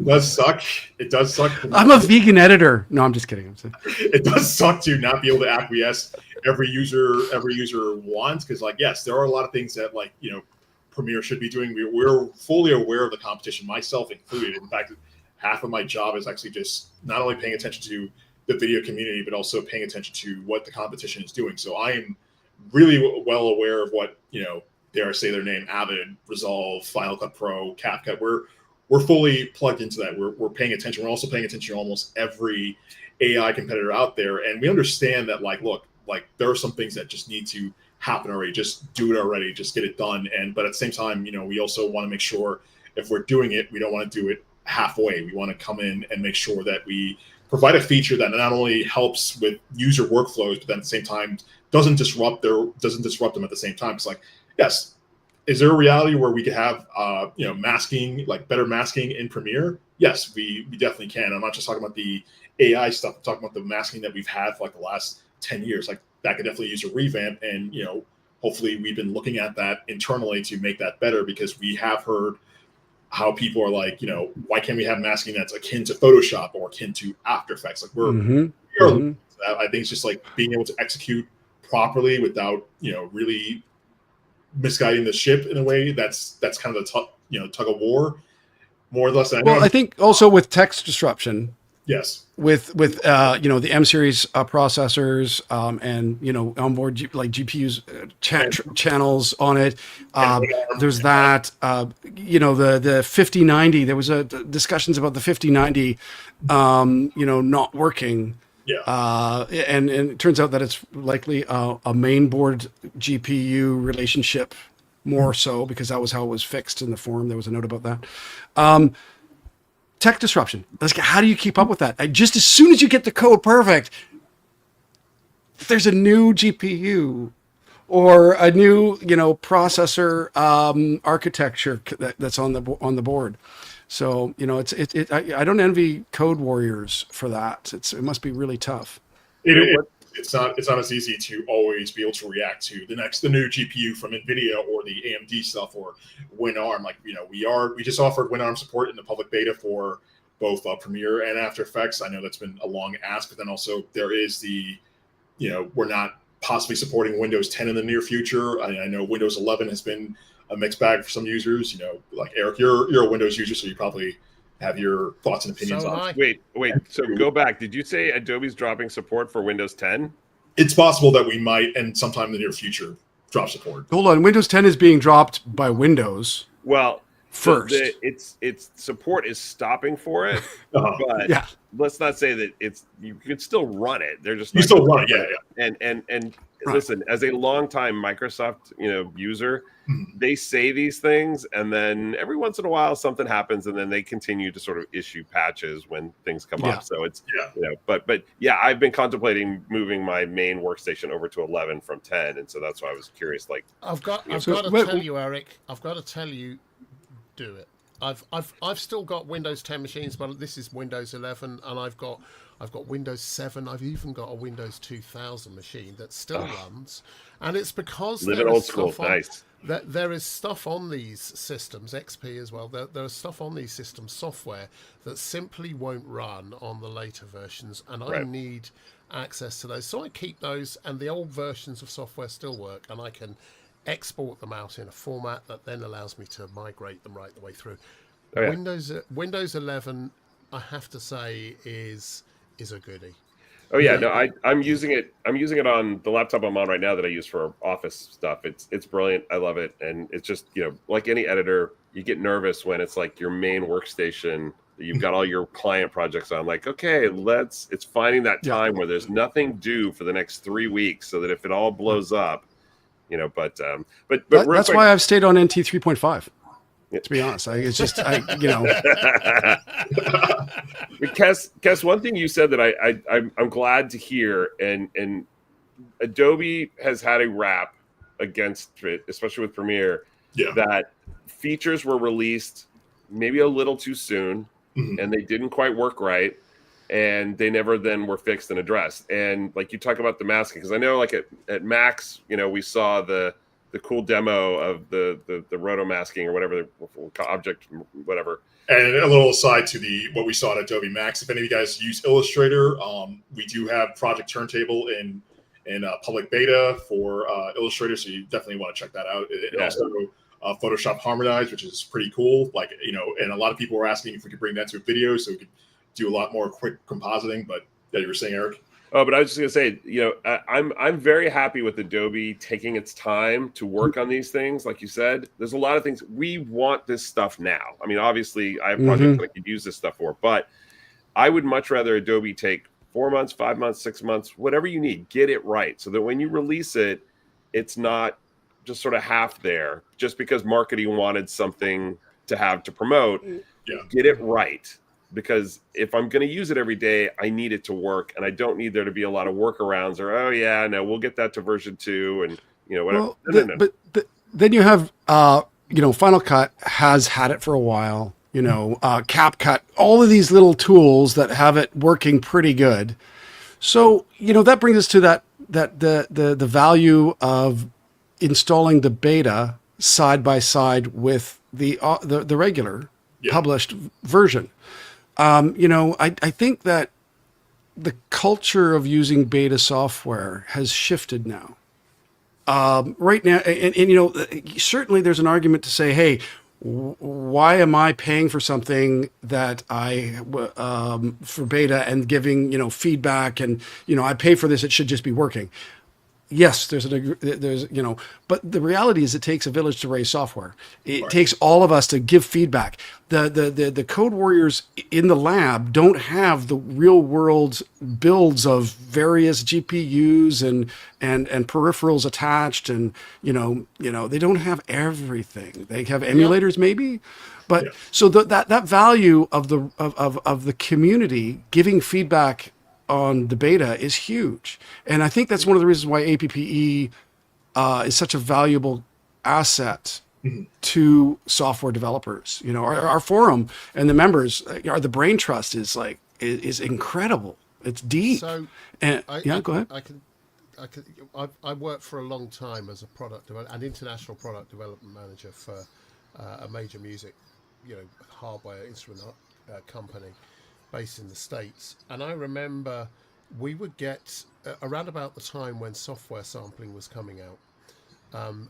does suck. It does suck. I'm a vegan editor. No, I'm just kidding. It does suck to not be able to acquiesce every user wants, because like yes, there are a lot of things that like Premiere should be doing. We're fully aware of the competition, myself included. In fact, half of my job is actually just not only paying attention to the video community, but also paying attention to what the competition is doing. So I am really well aware of what, dare I say their name, Avid, Resolve, Final Cut Pro, CapCut. We're fully plugged into that. We're paying attention. We're also paying attention to almost every AI competitor out there. And we understand that, look, there are some things that just need to happen already. Just do it already. Just get it done. But at the same time, we also want to make sure if we're doing it, we don't want to do it halfway. We want to come in and make sure that we provide a feature that not only helps with user workflows, but then at the same time doesn't disrupt them at the same time. It's like, yes, is there a reality where we could have masking, like better masking in Premiere? Yes, we definitely can. I'm not just talking about the AI stuff. I'm talking about the masking that we've had for like the last 10 years. Like that could definitely use a revamp, and hopefully we've been looking at that internally to make that better, because we have heard how people are like, why can't we have masking that's akin to Photoshop or akin to After Effects? Like I think it's just like being able to execute properly without, really misguiding the ship in a way. That's kind of the tug of war, more or less. I think also with text disruption. Yes. With the M series processors and onboard GPUs channels on it. There's that the 5090. There was discussions about the 5090 not working. Yeah. And it turns out that it's likely a main board GPU relationship more so, because that was how it was fixed in the forum. There was a note about that. Tech disruption. How do you keep up with that? Just as soon as you get the code perfect, there's a new GPU or a new, processor architecture that's on the board. So I don't envy code warriors for that. It must be really tough. It's not as easy to always be able to react to the new GPU from NVIDIA or the AMD stuff or WinArm. Like, we just offered WinArm support in the public beta for both Premiere and After Effects. I know that's been a long ask, but then also there is we're not possibly supporting Windows 10 in the near future. I know Windows 11 has been a mixed bag for some users. Like Eric, you're a Windows user, so you probably have your thoughts and opinions on it. Wait. So go back. Did you say Adobe's dropping support for Windows 10? It's possible that we might, and sometime in the near future, drop support. Hold on. Windows 10 is being dropped by Windows. Well, first, its support is stopping for it, but let's not say that you can still run it. They're just still run it, yeah. And listen, as a longtime Microsoft user, they say these things, and then every once in a while something happens, and then they continue to sort of issue patches when things come up. So it's but I've been contemplating moving my main workstation over to 11 from 10, and so that's why I was curious. Like, I've got to tell you, Eric. I've got to tell you, do it. I've still got Windows 10 machines, but this is Windows 11, and I've got Windows 7. I've even got a Windows 2000 machine that still runs, and it's because living old school. Nice. There is stuff on these systems, XP as well. There is stuff on these systems, software that simply won't run on the later versions, and I need access to those. So I keep those, and the old versions of software still work, and I can export them out in a format that then allows me to migrate them right the way through. Oh, yeah. Windows 11, I have to say, is a goodie. Oh yeah, no, I'm using it. I'm using it on the laptop I'm on right now that I use for office stuff. It's brilliant. I love it, and it's just like any editor, you get nervous when it's like your main workstation. You've got all your client projects on. Like, okay, it's finding that time where there's nothing due for the next 3 weeks, so that if it all blows up, But that's why I've stayed on NT 3.5. To be honest, it's just you know. Kes, one thing you said that I'm glad to hear, and Adobe has had a rap against it, especially with Premiere, that features were released maybe a little too soon, and they didn't quite work right, and they never then were fixed and addressed. And like you talk about the masking, because I know like at Max, you know, we saw the cool demo of the roto masking or whatever, object, whatever. And a little aside to what we saw at Adobe Max, if any of you guys use Illustrator, we do have Project Turntable in public beta for Illustrator, so you definitely want to check that out. And also Photoshop Harmonize, which is pretty cool. Like, you know, and a lot of people were asking if we could bring that to a video so we could do a lot more quick compositing. But yeah, you were saying, Eric? Oh, but I was just gonna say, you know, I'm very happy with Adobe taking its time to work on these things. Like you said, there's a lot of things we want this stuff now. I mean, obviously, I have projects that I could use this stuff for, but I would much rather Adobe take 4 months, 5 months, 6 months, whatever you need, get it right, so that when you release it, it's not just sort of half there, just because marketing wanted something to have to promote. Get it right. Because if I'm going to use it every day, I need it to work, and I don't need there to be a lot of workarounds or, oh yeah, no, we'll get that to version 2 and, you know, whatever. Well, but then you have, you know, Final Cut has had it for a while, you know, CapCut, all of these little tools that have it working pretty good. So, you know, that brings us to the value of installing the beta side by side with the regular published version. You know, I think that the culture of using beta software has shifted now. Right now, and you know, certainly there's an argument to say, hey, why am I paying for something that for beta and giving, you know, feedback, and, you know, I pay for this, it should just be working. Yes, there's you know, but the reality is it takes a village to raise software. It takes all of us to give feedback. The code warriors in the lab don't have the real world builds of various GPUs and peripherals attached, and you know they don't have everything. They have emulators maybe, but so that value of the community giving feedback on the beta is huge. And I think that's one of the reasons why APPE is such a valuable asset to software developers. You know, our forum and the members, the brain trust is incredible. It's deep. So, and go ahead. I worked for a long time as an international product development manager for a major music, you know, hardware instrument company based in the States. And I remember we would get around about the time when software sampling was coming out,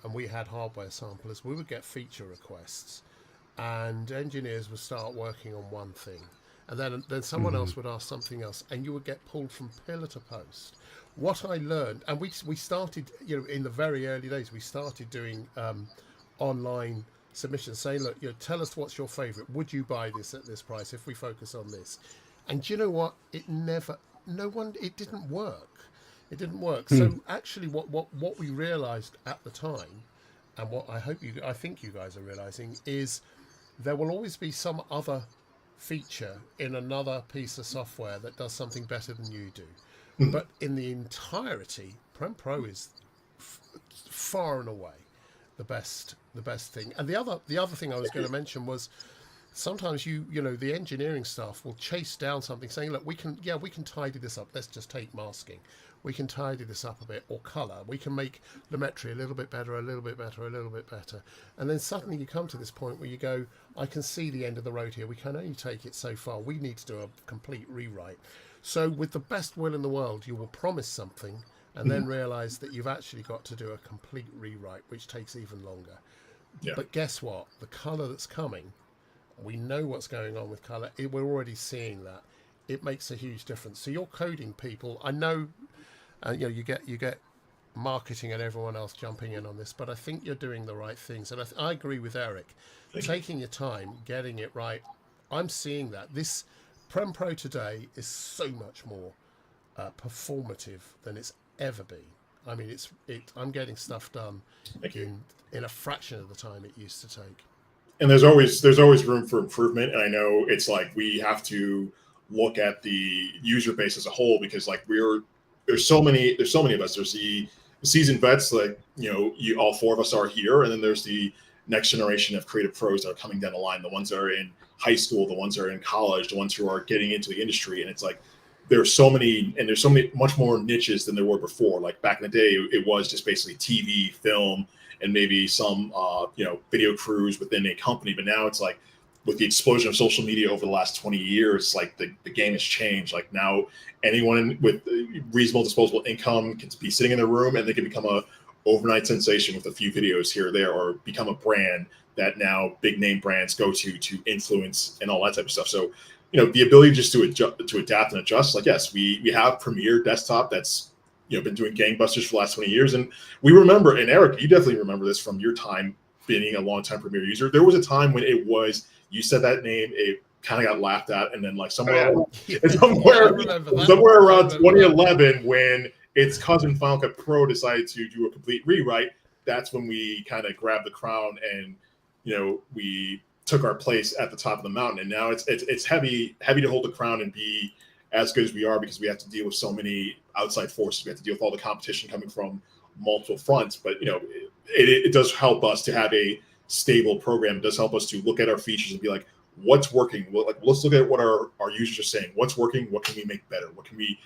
and we had hardware samplers, we would get feature requests, and engineers would start working on one thing, and then someone else would ask something else, and you would get pulled from pillar to post. What I learned, and we started, you know, in the very early days, we started doing online submissions saying, look, you know, tell us what's your favorite. Would you buy this at this price if we focus on this? And do you know what? It didn't work. It didn't work. So actually what we realized at the time, and what I think you guys are realizing, is there will always be some other feature in another piece of software that does something better than you do. But in the entirety, Prem Pro is far and away the best thing. And the other thing I was going to mention was sometimes you know the engineering staff will chase down something saying, look, we can tidy this up. Let's just take masking. We can tidy this up a bit, or color. We can make Lumetri a little bit better, a little bit better, a little bit better. And then suddenly you come to this point where you go, I can see the end of the road here. We can only take it so far. We need to do a complete rewrite. So with the best will in the world, you will promise something and then realize that you've actually got to do a complete rewrite, which takes even longer. But guess what? The color that's coming, we know what's going on with color. We're already seeing that. It makes a huge difference. So your coding people, I know, you know, you get marketing and everyone else jumping in on this, but I think you're doing the right things. And I agree with Eric. Taking your time, getting it right. I'm seeing that. This Prem Pro today is so much more performative than it's ever been. I mean, I'm getting stuff done in a fraction of the time it used to take. and there's always room for improvement. And I know it's like we have to look at the user base as a whole, because like there's so many of us. There's the seasoned vets, like all four of us are here, and then there's the next generation of creative pros that are coming down the line, the ones that are in high school, the ones that are in college, the ones who are getting into the industry. And it's like there's so many much more niches than there were before. Like back in the day, it was just basically TV, film, and maybe some video crews within a company. But now it's like, with the explosion of social media over the last 20 years, like the game has changed. Like now anyone with reasonable disposable income can be sitting in their room, and they can become a overnight sensation with a few videos here or there, or become a brand that now big name brands go to influence and all that type of stuff. So, the ability just to adapt and adjust. Like, yes, we have Premiere Desktop that's been doing gangbusters for the last 20 years, and we remember. And Eric, you definitely remember this from your time being a long time Premiere user. There was a time when you said that name, it kind of got laughed at, and then like somewhere around 2011, when its cousin Final Cut Pro decided to do a complete rewrite, that's when we kind of grabbed the crown and we took our place at the top of the mountain. And now it's heavy to hold the crown and be as good as we are, because we have to deal with so many outside forces. We have to deal with all the competition coming from multiple fronts. But it does help us to have a stable program. It does help us to look at our features and be like, what's working? Well, like, let's look at what our users are saying. What's working? What can we make better? What can we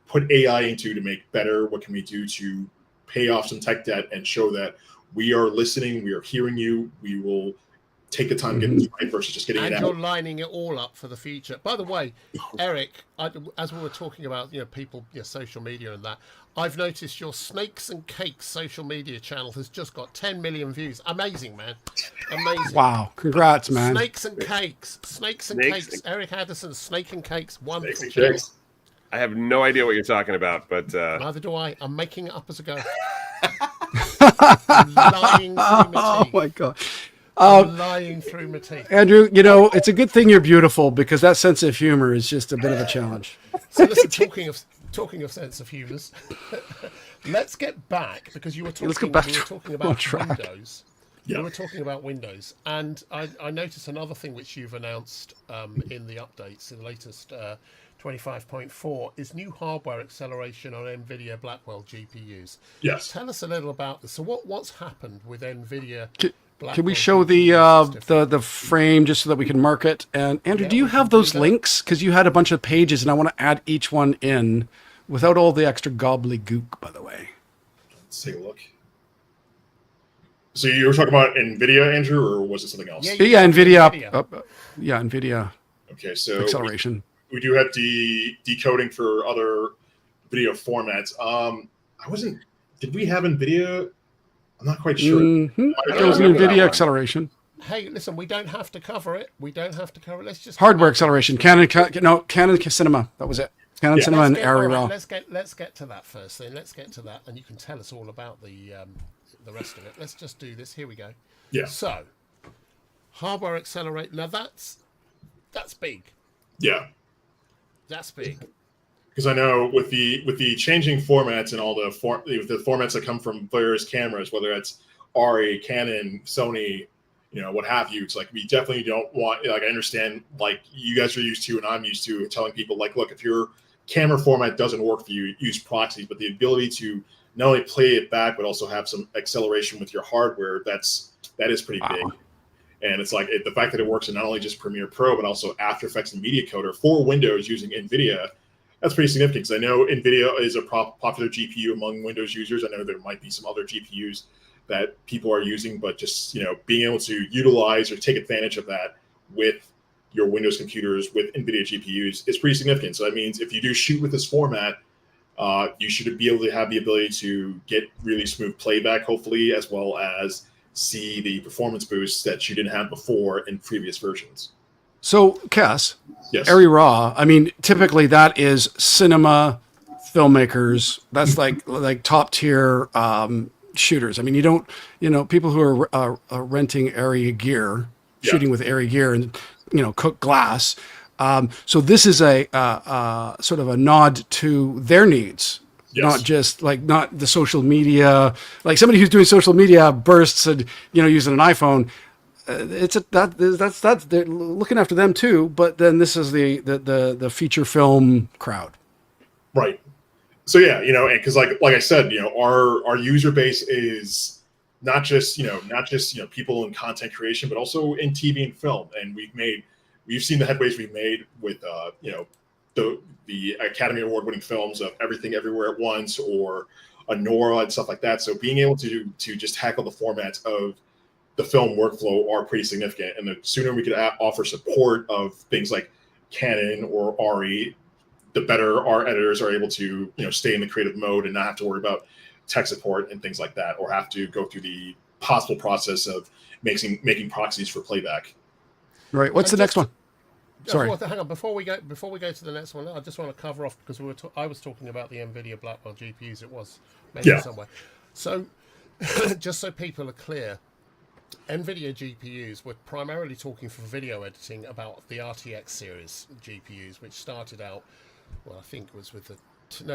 put AI into to make better? What can we do to pay off some tech debt and show that we are listening, we are hearing you, we will take the time to get this right versus just getting it out. And you're lining it all up for the future. By the way, Eric, as we were talking about, people, social media and that, I've noticed your Snakes and Cakes social media channel has just got 10 million views. Amazing, man. Amazing. Wow. Congrats, man. Snakes and Cakes. Cakes. Eric Addison, Snake and Cakes. Wonderful Snakes and channel. Cakes. I have no idea what you're talking about, but neither do I. I'm making it up as I go. I'm lying through my teeth. Oh my God. I'm lying through my teeth. Andrew, it's a good thing you're beautiful, because that sense of humor is just a bit of a challenge. So listen, talking of sense of humours, let's get back, because we were talking about Windows. Yeah. We were talking about Windows, and I noticed another thing which you've announced in the updates, in the latest 25.4, is new hardware acceleration on NVIDIA Blackwell GPUs. Yes. Tell us a little about this. So what's happened with NVIDIA Blackwell? Can we show the frame just so that we can mark it? And Andrew, do you have those links? Because you had a bunch of pages, and I want to add each one in without all the extra gobbledygook, by the way. Let's take a look. So you were talking about NVIDIA, Andrew, or was it something else? Yeah, NVIDIA. NVIDIA. Okay, so acceleration. We do have decoding for other video formats. Did we have NVIDIA? I'm not quite sure. Mm-hmm. It was an NVIDIA acceleration. Hey, listen, we don't have to cover it. Let's just hardware acceleration. Canon Cinema. That was it. Canon Cinema and Arri Raw. Let's get to that first. Then let's get to that, and you can tell us all about the rest of it. Let's just do this. Here we go. Yeah. So, hardware accelerate. Now that's big. Yeah. That's big. Because I know with the changing formats and all the formats that come from various cameras, whether it's Arri, Canon, Sony, what have you, it's like we definitely don't want. Like, I understand, like, you guys are used to, and I'm used to telling people, like, look, if your camera format doesn't work for you, use proxies. But the ability to not only play it back, but also have some acceleration with your hardware, that is pretty big. And it's like the fact that it works in not only just Premiere Pro, but also After Effects and Media Coder for Windows using NVIDIA, that's pretty significant. Because I know NVIDIA is a popular GPU among Windows users. I know there might be some other GPUs that people are using, but just being able to utilize or take advantage of that with your Windows computers with NVIDIA GPUs is pretty significant. So that means if you do shoot with this format, you should be able to have the ability to get really smooth playback, hopefully, as well as see the performance boosts that you didn't have before in previous versions. So, Kes, yes. Arri Raw, I mean, typically that is cinema filmmakers. That's like top tier shooters. I mean, you don't, people who are renting Arri gear, shooting with Arri gear and, cook glass. So this is a sort of a nod to their needs. Yes. Not just not the social media, like somebody who's doing social media bursts and, using an iPhone. that's they're looking after them too. But then this is the feature film crowd. Right. So yeah, because like I said, our user base is not just people in content creation, but also in TV and film. And we've seen the headways we've made with the Academy Award winning films of Everything Everywhere at Once or Anora and stuff like that. So being able to just tackle the formats of the film workflow are pretty significant. And the sooner we could offer support of things like Canon or RE, the better our editors are able to stay in the creative mode and not have to worry about tech support and things like that, or have to go through the possible process of making proxies for playback. Right. What's the next one? Sorry. Hang on. Before we go to the next one, I just want to cover off because I was talking about the NVIDIA Blackwell GPUs. It was mentioned somewhere. So just so people are clear, NVIDIA GPUs, we're primarily talking for video editing about the RTX series GPUs, which started out, well, I think it was with it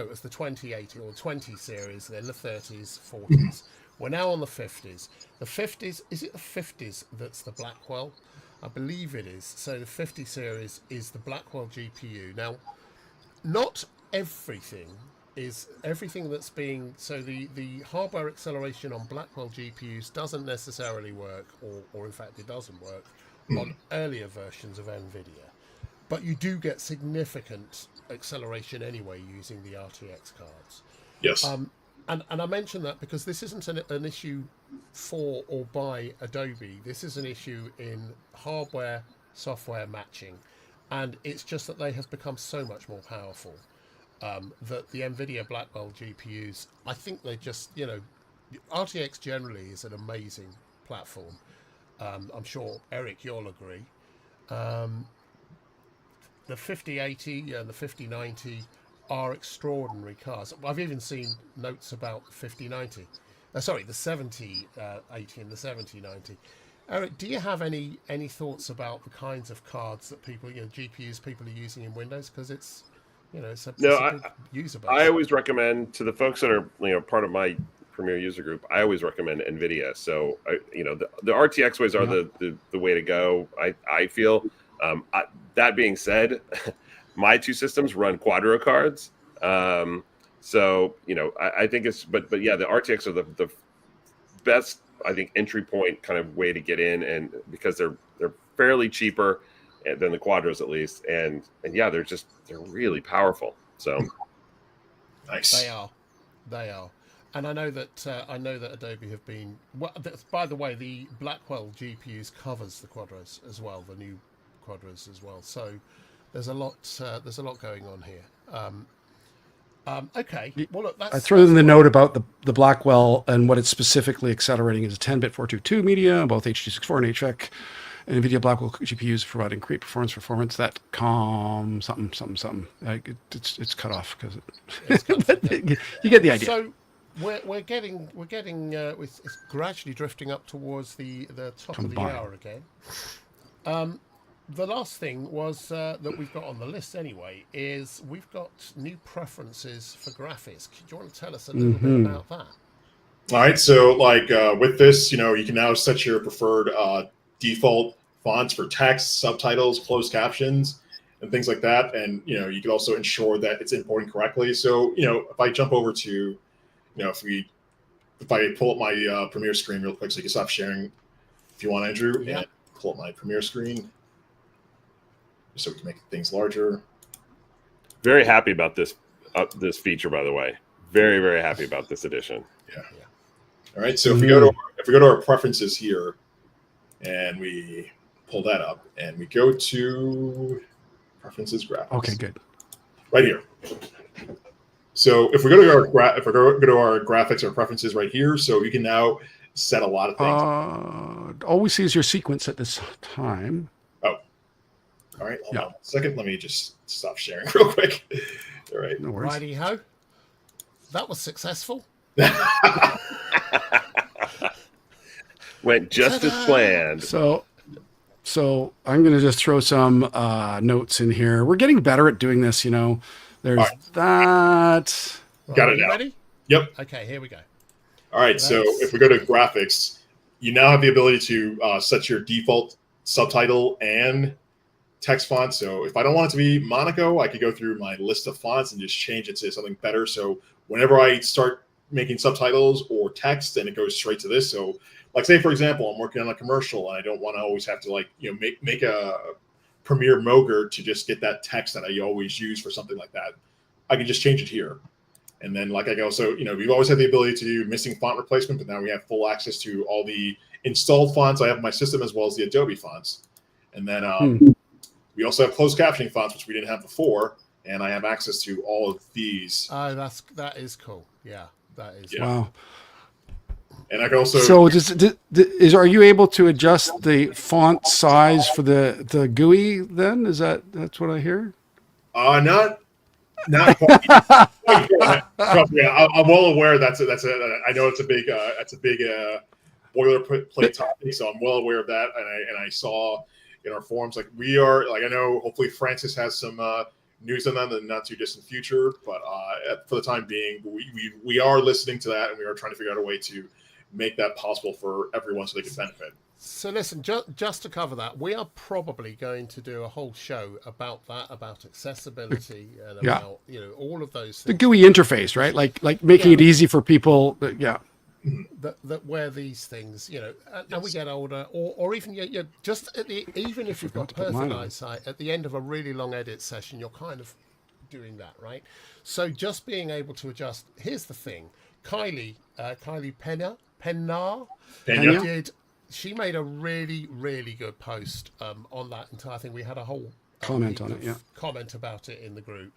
was the 2080 or 20 series, then the 30s, 40s. We're now on the 50s. The 50s, is it the 50s that's the Blackwell? I believe it is. So the 50 series is the Blackwell GPU. Now, not everything that's being, so the hardware acceleration on Blackwell GPUs doesn't necessarily work, or in fact it doesn't work on earlier versions of NVIDIA. But you do get significant acceleration anyway using the RTX cards. Yes. And I mention that because this isn't an issue for or by Adobe. This is an issue in hardware software matching, and it's just that they have become so much more powerful that the NVIDIA Blackwell GPUs, I think they just, RTX generally is an amazing platform. I'm sure Eric, you'll agree. The 5080 and the 5090 are extraordinary cars. I've even seen notes about the 5090. Sorry, the 7080 and the 7090. Eric, do you have any thoughts about the kinds of cards that people, GPUs people are using in Windows? Because it's a big user base. I always recommend to the folks that are part of my Premier user group. I always recommend NVIDIA. So the RTX ways are the way to go. I feel. That being said, my two systems run Quadro cards. So I think it's but yeah, the RTX are the best, I think, entry point kind of way to get in, and because they're fairly cheaper than the Quadros at least, and yeah, they're really powerful. So nice. They are. And I know that Adobe have been. Well, by the way, the Blackwell GPUs covers the Quadros as well, the new Quadros as well. So there's a lot going on here. Okay. Well, look, I threw in the note about the Blackwell and what it's specifically accelerating is a 10-bit 422 media, both H.264 and HVEC. And NVIDIA Blackwell GPUs providing great performance that something. It's cut off because you get the idea. So we're getting it's gradually drifting up towards the top of the hour again. The last thing was that we've got on the list anyway is we've got new preferences for graphics. Do you want to tell us a little bit about that? All right. So with this, you can now set your preferred default fonts for text, subtitles, closed captions, and things like that. And, you can also ensure that it's importing correctly. So, if I jump over to, if I pull up my Premiere screen real quick so you can stop sharing if you want, Andrew, and pull up my Premiere screen so we can make things larger. Very happy about this feature, by the way. Very, very happy about this edition. Yeah. All right. So if we go to our preferences here, and we pull that up, and we go to preferences graphics. Okay, good. Right here. So if we go to our graphics or preferences right here, so we can now set a lot of things. All we see is your sequence at this time. All right, hold on a second. Let me just stop sharing real quick. All right. No worries. Righty-ho. That was successful. Went just as planned. So I'm going to just throw some notes in here. We're getting better at doing this, There's that. Got it now. Ready? Yep. Okay, here we go. All right, so if we go to graphics, you now have the ability to set your default subtitle and text font. So if I don't want it to be Monaco, I could go through my list of fonts and just change it to something better. So whenever I start making subtitles or text, and it goes straight to this. So like, say, for example, I'm working on a commercial and I don't want to always have to like, make a Premiere Moger to just get that text that I always use for something like that. I can just change it here. And then like I go, so, we've always had the ability to do missing font replacement, but now we have full access to all the installed fonts I have in my system, as well as the Adobe fonts. And then we also have closed captioning fonts, which we didn't have before. And I have access to all of these. Oh, that is cool. Yeah, that is. Yeah. Wow. And I can also. So are you able to adjust the font size for the GUI then? That's what I hear? Not quite. Trust me, I'm well aware I know it's a big boilerplate topic, so I'm well aware of that. And I saw in our forums, like, we are, like, I know hopefully Francis has some news on that in the not too distant future, but for the time being, we are listening to that, and we are trying to figure out a way to make that possible for everyone so they can benefit. So listen, just to cover that, we are probably going to do a whole show about that, about accessibility and about all of those things. The GUI interface, right? Like making it easy for people. That where these things, and we get older, or even just even if you've got perfect eyesight, at the end of a really long edit session, you're kind of doing that, right? So just being able to adjust. Here's the thing, Kylie Penna she made a really, really good post on that entire thing. We had a whole comment about it in the group,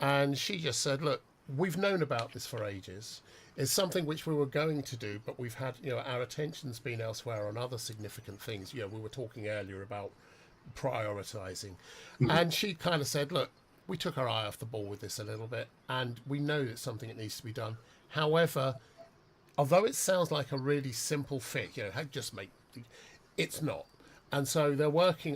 and she just said, look, we've known about this for ages. It's something which we were going to do, but we've had, our attention's been elsewhere on other significant things. We were talking earlier about prioritizing. And she kind of said, look, we took our eye off the ball with this a little bit, and we know it's something that needs to be done. However, although it sounds like a really simple fix, it's not. And so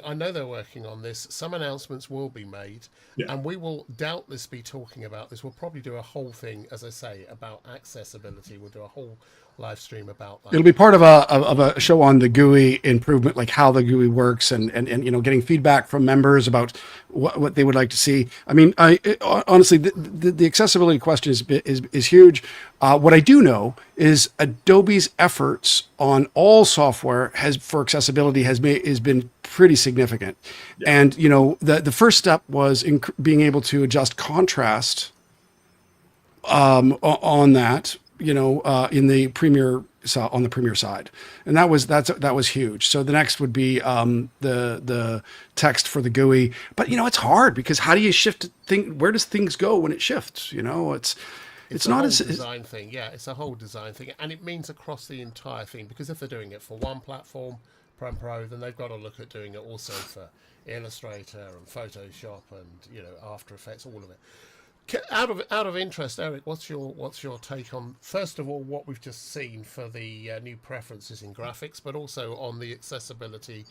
I know they're working on this. Some announcements will be made, and we will doubtless be talking about this. We'll probably do a whole thing, as I say, about accessibility. We'll do a whole live stream about that. It'll be part of a show on the GUI improvement, like how the GUI works, and getting feedback from members about what they would like to see. I mean, honestly, the accessibility question is huge. What I do know is Adobe's efforts on all software for accessibility has been pretty significant. And the first step was being able to adjust contrast on that. In the Premiere on the Premiere side, and that was huge. So the next would be the text for the GUI. But it's hard, because how do you shift where does things go when it shifts? It's not a design thing. Yeah, it's a whole design thing, and it means across the entire thing. Because if they're doing it for one platform, Premiere Pro, then they've got to look at doing it also for Illustrator and Photoshop and After Effects, all of it. Out of interest, Eric, what's your take on, first of all, what we've just seen for the new preferences in graphics, but also on the accessibility,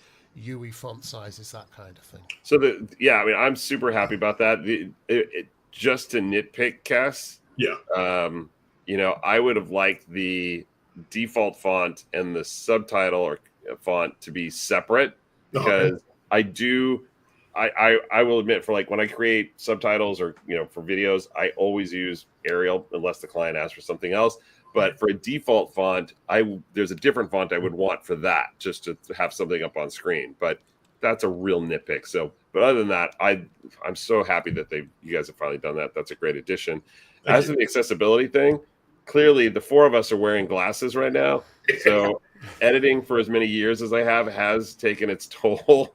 UI font sizes, that kind of thing? So I'm super happy about that. Just to nitpick, Kes. Yeah. I would have liked the default font and the subtitle or font to be separate, because I will admit, for like when I create subtitles or for videos, I always use Arial unless the client asks for something else. But for a default font, there's a different font I would want for that, just to have something up on screen. But that's a real nitpick. So, but other than that, I'm so happy that you guys have finally done that. That's a great addition. As to the accessibility thing, clearly the four of us are wearing glasses right now. So editing for as many years as I have has taken its toll.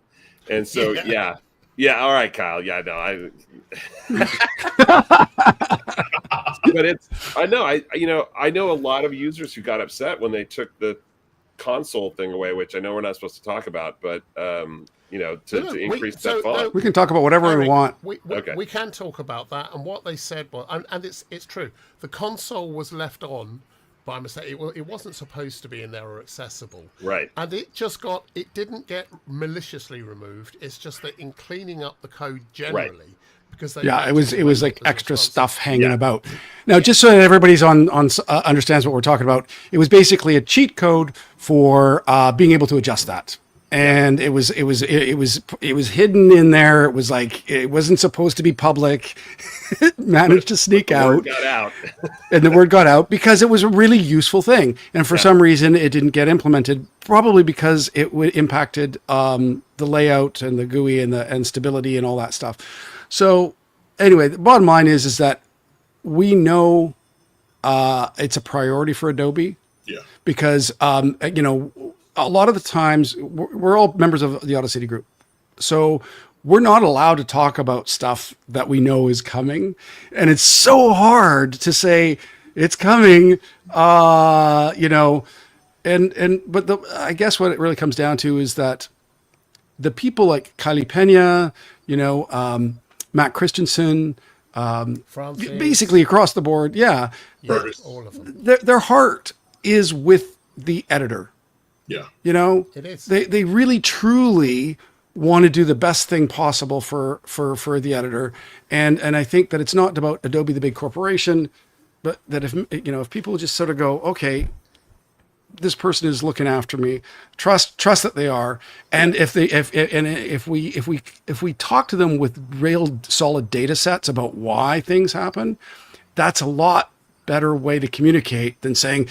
And so, yeah. All right, Kyle. Yeah, no, but I know a lot of users who got upset when they took the console thing away, which I know we're not supposed to talk about, but to increase that font. We can talk about whatever we want. We can talk about that, and what they said was, and it's true, the console was left on by mistake. It wasn't supposed to be in there or accessible, right? And it didn't get maliciously removed. It's just that in cleaning up the code generally, because it was like extra stuff hanging about. Now, just so that everybody's understands what we're talking about, it was basically a cheat code for being able to adjust that. And it was hidden in there. It was like, it wasn't supposed to be public. It managed to sneak out. Got out. And the word got out because it was a really useful thing. And for some reason it didn't get implemented, probably because it impacted the layout and the GUI and stability and all that stuff. So anyway, the bottom line is that we know it's a priority for Adobe. Yeah. Because, a lot of the times we're all members of the Audacity group. So we're not allowed to talk about stuff that we know is coming. And it's so hard to say it's coming, but I guess what it really comes down to is that the people like Kylie Pena, Matt Christensen, basically across the board. Yeah. All of them. Their heart is with the editor. Yeah. It is. They really truly want to do the best thing possible for the editor. And I think that it's not about Adobe, the big corporation, but that if people just sort of go, okay, this person is looking after me, trust that they are. And if we talk to them with real solid data sets about why things happen, that's a lot better way to communicate than saying,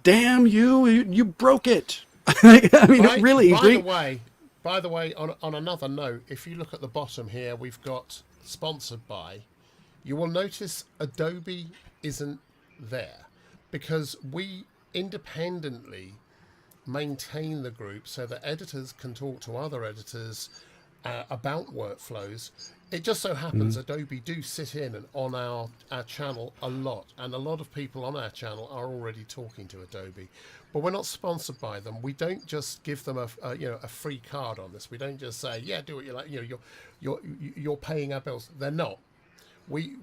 damn you broke it. I mean, really. By the way, on another note, if you look at the bottom here, we've got sponsored by. You will notice Adobe isn't there because we independently maintain the group so that editors can talk to other editors about workflows. It just so happens Adobe do sit in and on our channel a lot, and a lot of people on our channel are already talking to Adobe, but we're not sponsored by them. We don't just give them a free card on this. We don't just say, yeah, do what you like. You're paying our bills. They're not. We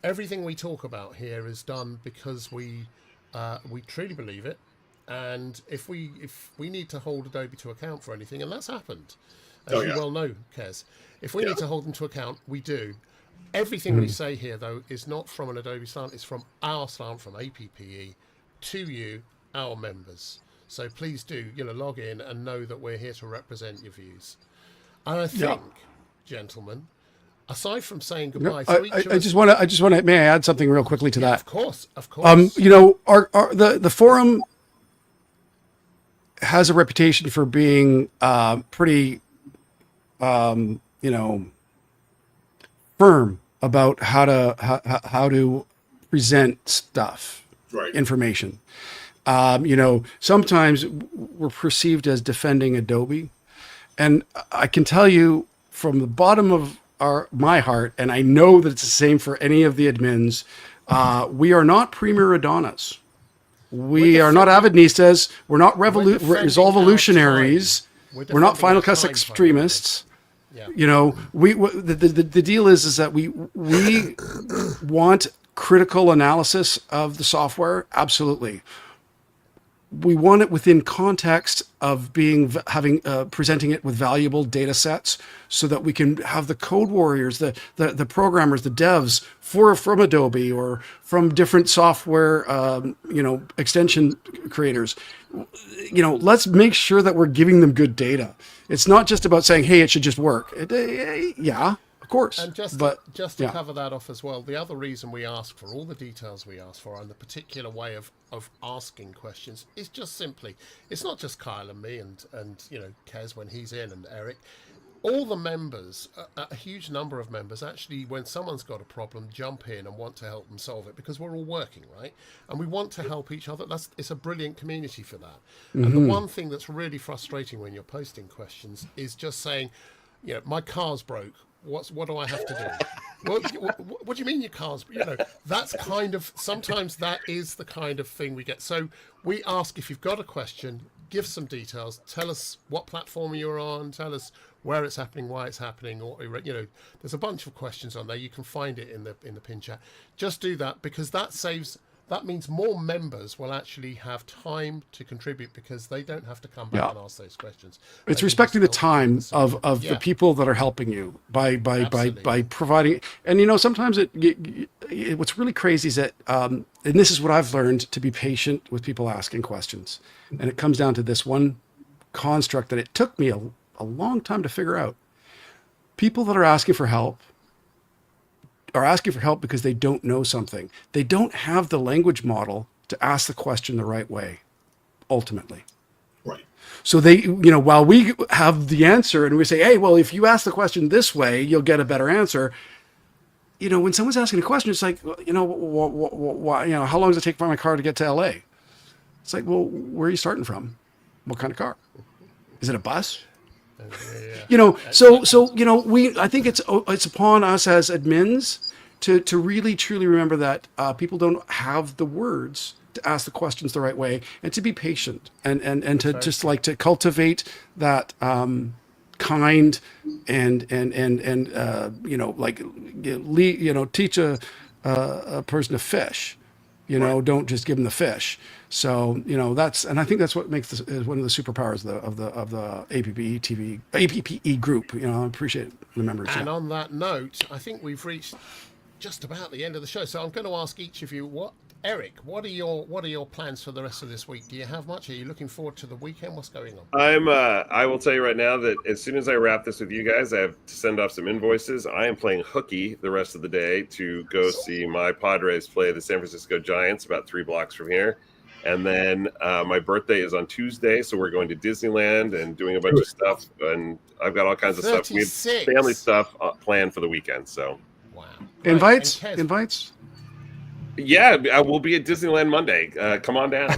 everything we talk about here is done because we truly believe it, and if we need to hold Adobe to account for anything, and that's happened. As you well know, Kes, if we need to hold them to account, we do. Everything we say here, though, is not from an Adobe slant. It's from our slant, from APPE, to you, our members. So please do, log in and know that we're here to represent your views. And I think, gentlemen, aside from saying goodbye, I just want to. May I add something real quickly to that? Of course. The forum has a reputation for being pretty. Firm about how to present stuff, information. Sometimes we're perceived as defending Adobe, and I can tell you from the bottom of my heart, and I know that it's the same for any of the admins, we are not premier Adonis. We are not Avidnistas. We're not Resolvolutionaries. We're not Final Cut extremists. Yeah. The deal is that we want critical analysis of the software. Absolutely. We want it within context of presenting it with valuable data sets so that we can have the code warriors, the programmers, the devs from Adobe or from different software, extension creators. Let's make sure that we're giving them good data. It's not just about saying, hey, it should just work. Yeah, of course. And just to cover that off as well, the other reason we ask for all the details we ask for and the particular way of asking questions is just simply, it's not just Kyle and me and Kes when he's in, and Eric. All the members, a huge number of members, actually, when someone's got a problem, jump in and want to help them solve it because we're all working, right? And we want to help each other. It's a brilliant community for that. Mm-hmm. And the one thing that's really frustrating when you're posting questions is just saying, my car's broke. What do I have to do? What do you mean your car's? That's sometimes that is the kind of thing we get. So we ask, if you've got a question, give some details. Tell us what platform you're on. Tell us where it's happening, why it's happening, or there's a bunch of questions on there. You can find it in the pin chat. Just do that because that saves that means more members will actually have time to contribute because they don't have to come back and ask those questions. It's They respecting can the just time help of the people that are helping you by providing. And sometimes what's really crazy is that and this is what I've learned, to be patient with people asking questions, and it comes down to this one construct that it took me a long time to figure out. People that are asking for help are asking for help because they don't know something. They don't have the language model to ask the question the right way, ultimately. Right. So they, while we have the answer and we say, hey, well, if you ask the question this way, you'll get a better answer. When someone's asking a question, it's like, why, how long does it take for my car to get to LA? It's like, well, where are you starting from? What kind of car? Is it a bus? I think it's upon us as admins to really truly remember that people don't have the words to ask the questions the right way, and to be patient and to just like to cultivate that kind and teach a person to fish. Don't just give them the fish. So I think that's what makes this is one of the superpowers of the APPE group. I appreciate the members. And on that note, I think we've reached just about the end of the show. So I'm going to ask each of you, Eric, what are your plans for the rest of this week? Do you have much? Are you looking forward to the weekend? What's going on? I will tell you right now that as soon as I wrap this with you guys, I have to send off some invoices. I am playing hooky the rest of the day to go see my Padres play the San Francisco Giants about 3 blocks from here. And then my birthday is on Tuesday, so we're going to Disneyland and doing a bunch of stuff. And I've got all kinds of stuff. We have family stuff planned for the weekend. So, wow. Invites? Yeah, I will be at Disneyland Monday. Come on down.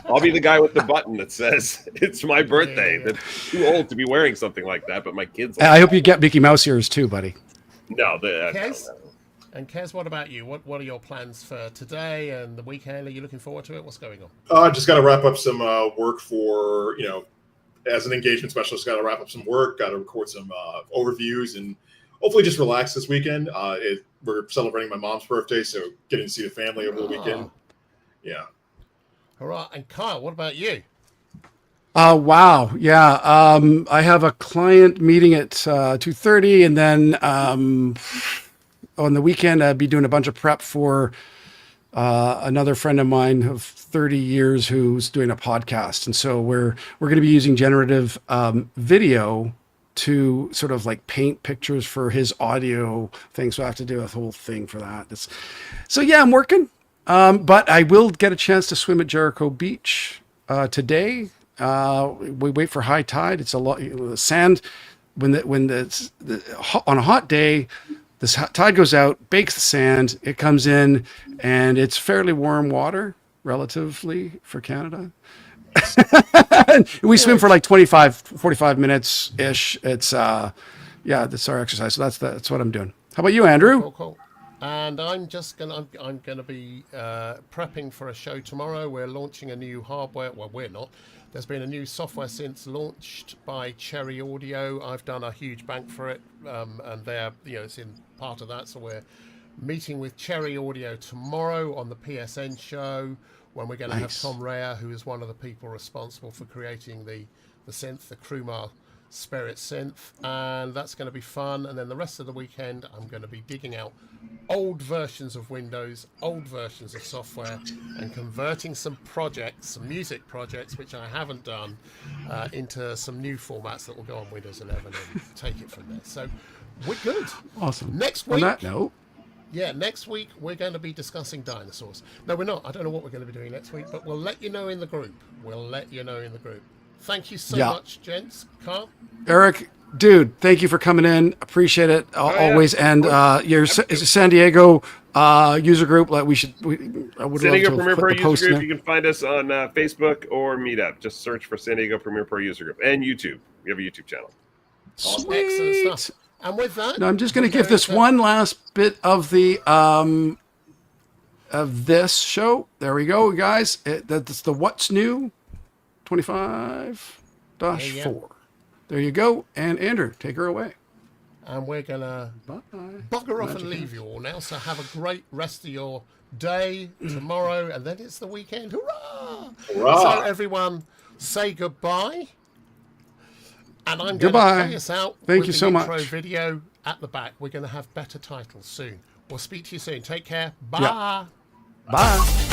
I'll be the guy with the button that says it's my birthday. Yeah. That's too old to be wearing something like that, but my kids. I hope you get Mickey Mouse ears too, buddy. No, Kes? And Kes, what about you? What are your plans for today and the weekend? Are you looking forward to it? What's going on? Just got to wrap up some work for, as an engagement specialist, got to wrap up some work, got to record some overviews, and hopefully just relax this weekend. We're celebrating my mom's birthday, so getting to see the family over the weekend. Yeah. All right. And Kyle, what about you? Wow. Yeah. I have a client meeting at 2:30, and then on the weekend, I'd be doing a bunch of prep for another friend of mine of 30 years who's doing a podcast. And so we're going to be using generative video to sort of like paint pictures for his audio thing. So I have to do a whole thing for that. So yeah, I'm working. But I will get a chance to swim at Jericho Beach today. We wait for high tide. It's a lot. The sand on a hot day, the tide goes out, bakes the sand. It comes in, and it's fairly warm water relatively for Canada. We swim for like 45 minutes ish. It's that's our exercise. So that's what I'm doing. How about you, Andrew? Cool. And I'm gonna be prepping for a show tomorrow. We're launching a new hardware. Well, we're not. There's been a new software since launched by Cherry Audio. I've done a huge bank for it, and it's in part of that. So we're meeting with Cherry Audio tomorrow on the PSN show, when we're going to have Tom Rea, who is one of the people responsible for creating the synth, the Krumar Spirit synth, and that's going to be fun. And then the rest of the weekend, I'm going to be digging out old versions of Windows, old versions of software, and converting some music projects, which I haven't done, into some new formats that will go on Windows 11 and take it from there. So we're good. Awesome. Next week. On that note. Yeah, next week we're going to be discussing dinosaurs. No, we're not. I don't know what we're going to be doing next week, but we'll let you know in the group. Thank you so much, gents. Carl? Eric, dude, thank you for coming in. Appreciate it always. Yeah. And your San Diego user group, I would San love Diego to Premiere put Pro the post user group. in. You can find us on Facebook or Meetup. Just search for San Diego Premiere Pro user group and YouTube. We have a YouTube channel. Sweet. Excellent stuff. And with that, now I'm just going to give this one last bit of the of this show. There we go, guys. That's the What's New 25-4. There you go. And Andrew, take her away. And we're going to Bye. bugger off and leave you all now. So have a great rest of your day tomorrow. And then it's the weekend. Hurrah! Hurrah! So everyone, say goodbye. And I'm going to Goodbye. play us out Thank with you the so intro much. video at the back. We're going to have better titles soon. We'll speak to you soon. Take care. Bye. Yeah. Bye.